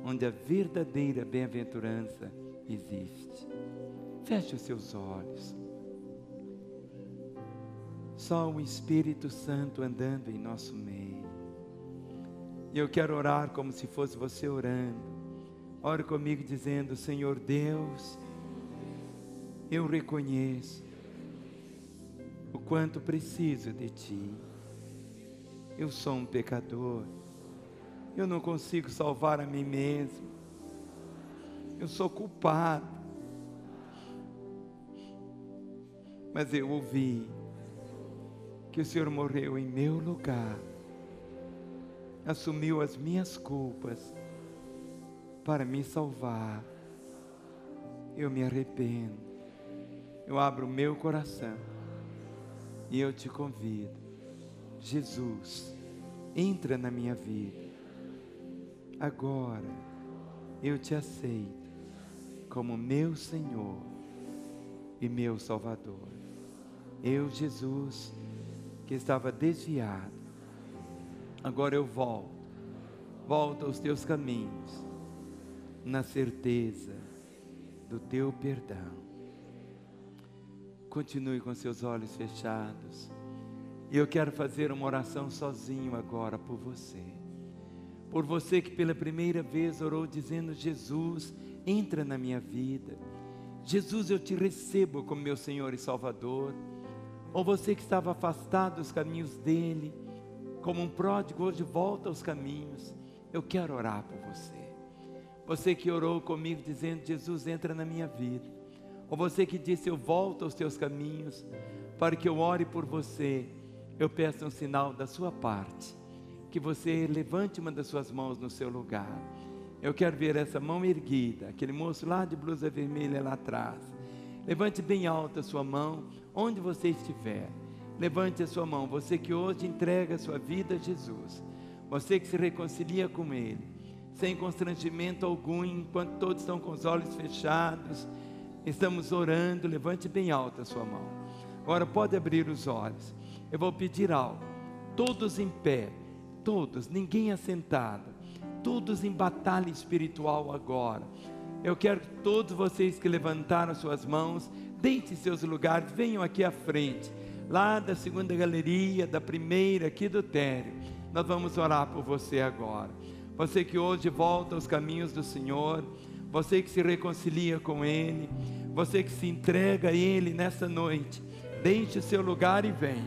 onde a verdadeira bem-aventurança existe. Feche os seus olhos. Só o Espírito Santo andando em nosso meio. E eu quero orar como se fosse você orando. Ore comigo dizendo: Senhor Deus, eu reconheço o quanto preciso de Ti. Eu sou um pecador. Eu não consigo salvar a mim mesmo. Eu sou culpado. Mas eu ouvi que o Senhor morreu em meu lugar, assumiu as minhas culpas para me salvar. Eu me arrependo, eu abro o meu coração e eu te convido. Jesus, entra na minha vida. Agora eu te aceito como meu Senhor e meu Salvador. Eu, Jesus, que estava desviado, agora eu volto aos teus caminhos, na certeza do teu perdão. Continue com seus olhos fechados. E eu quero fazer uma oração sozinho agora por você. Por você que pela primeira vez orou dizendo: Jesus, entra na minha vida. Jesus, eu te recebo como meu Senhor e Salvador. Ou você que estava afastado dos caminhos dele, como um pródigo, hoje volta aos caminhos. Eu quero orar por você. Você que orou comigo dizendo: Jesus, entra na minha vida. Ou você que disse: eu volto aos teus caminhos, para que eu ore por você. Eu peço um sinal da sua parte, que você levante uma das suas mãos no seu lugar. Eu quero ver essa mão erguida, aquele moço lá de blusa vermelha lá atrás. Levante bem alta a sua mão, onde você estiver. Levante a sua mão, você que hoje entrega a sua vida a Jesus. Você que se reconcilia com Ele, sem constrangimento algum, enquanto todos estão com os olhos fechados. Estamos orando, levante bem alta a sua mão. Agora pode abrir os olhos. Eu vou pedir algo. Todos em pé, todos, ninguém assentado, todos em batalha espiritual agora. Eu quero que todos vocês que levantaram suas mãos, deixem seus lugares, venham aqui à frente, lá da segunda galeria, da primeira, aqui do térreo. Nós vamos orar por você agora. Você que hoje volta aos caminhos do Senhor, você que se reconcilia com Ele, você que se entrega a Ele nessa noite, deixe o seu lugar e vem.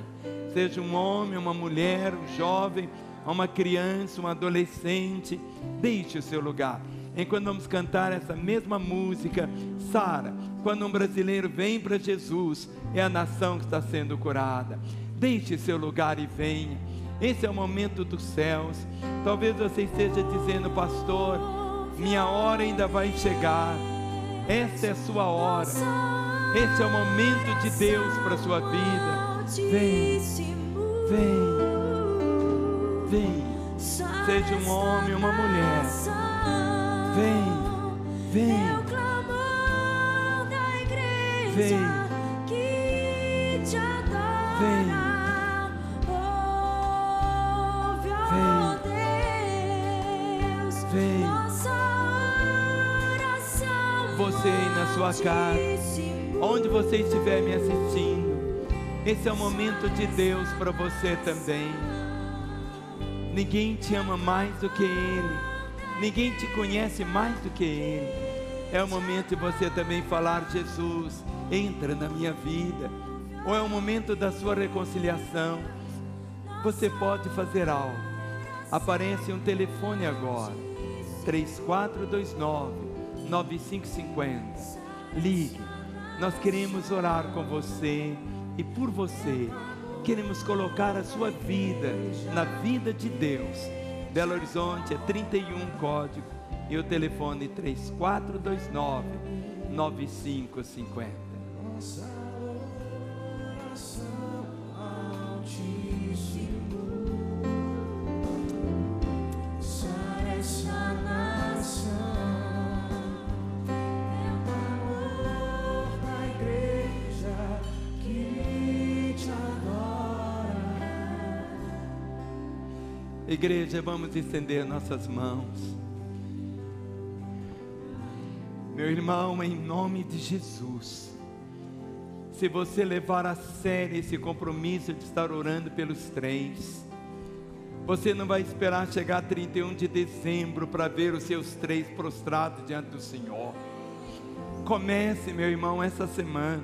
Seja um homem, uma mulher, um jovem, uma criança, um adolescente, deixe o seu lugar. Enquanto vamos cantar essa mesma música, Sara, quando um brasileiro vem para Jesus, é a nação que está sendo curada. Deixe seu lugar e venha. Esse é o momento dos céus. Talvez você esteja dizendo: pastor, minha hora ainda vai chegar. Essa é a sua hora. Esse é o momento de Deus para a sua vida. Vem, vem, vem. Seja um homem ou uma mulher. Vem, vem, vem, vem, vem. Você aí na sua casa, onde você estiver me assistindo, esse é o momento de Deus para você também. Ninguém te ama mais do que Ele. Ninguém te conhece mais do que Ele. É o momento de você também falar: Jesus, entra na minha vida. Ou é o momento da sua reconciliação. Você pode fazer algo. Aparece um telefone agora, 3429-9550. ligue. Nós queremos orar com você e por você. Queremos colocar a sua vida na vida de Deus. Belo Horizonte é 31 código e o telefone 3429-9550. Igreja, vamos estender nossas mãos. Meu irmão, em nome de Jesus, se você levar a sério esse compromisso de estar orando pelos 3, você não vai esperar chegar 31 de dezembro para ver os seus 3 prostrados diante do Senhor. Comece, meu irmão, essa semana.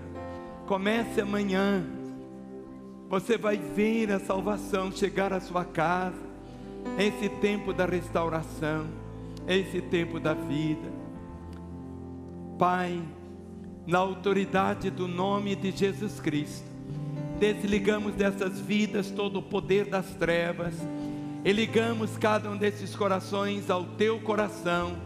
Comece amanhã. Você vai ver a salvação chegar à sua casa. Esse tempo da restauração, esse tempo da vida. Pai, na autoridade do nome de Jesus Cristo, desligamos dessas vidas todo o poder das trevas e ligamos cada um desses corações ao teu coração,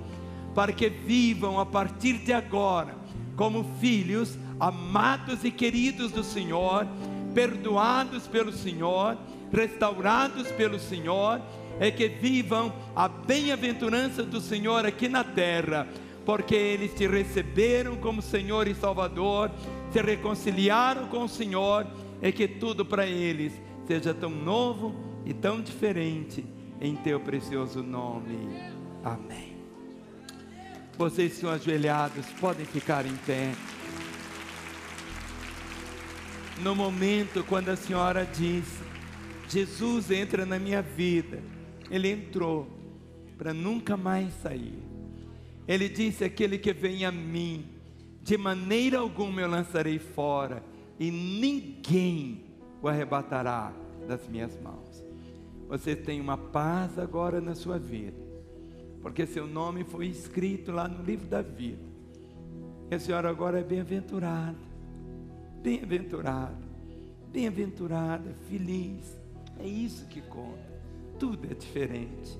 para que vivam a partir de agora como filhos amados e queridos do Senhor, perdoados pelo Senhor, restaurados pelo Senhor, é que vivam a bem-aventurança do Senhor aqui na terra, porque eles te receberam como Senhor e Salvador, se reconciliaram com o Senhor, é que tudo para eles seja tão novo e tão diferente, em teu precioso nome, amém. Vocês que estão ajoelhados, podem ficar em pé. No momento quando a senhora disse, Jesus entra na minha vida, Ele entrou para nunca mais sair. Ele disse, aquele que vem a mim, de maneira alguma eu lançarei fora, e ninguém o arrebatará das minhas mãos. Você tem uma paz agora na sua vida, porque seu nome foi escrito lá no livro da vida. E a senhora agora é bem-aventurada, bem-aventurada, bem-aventurada, feliz. É isso que conta. Tudo é diferente.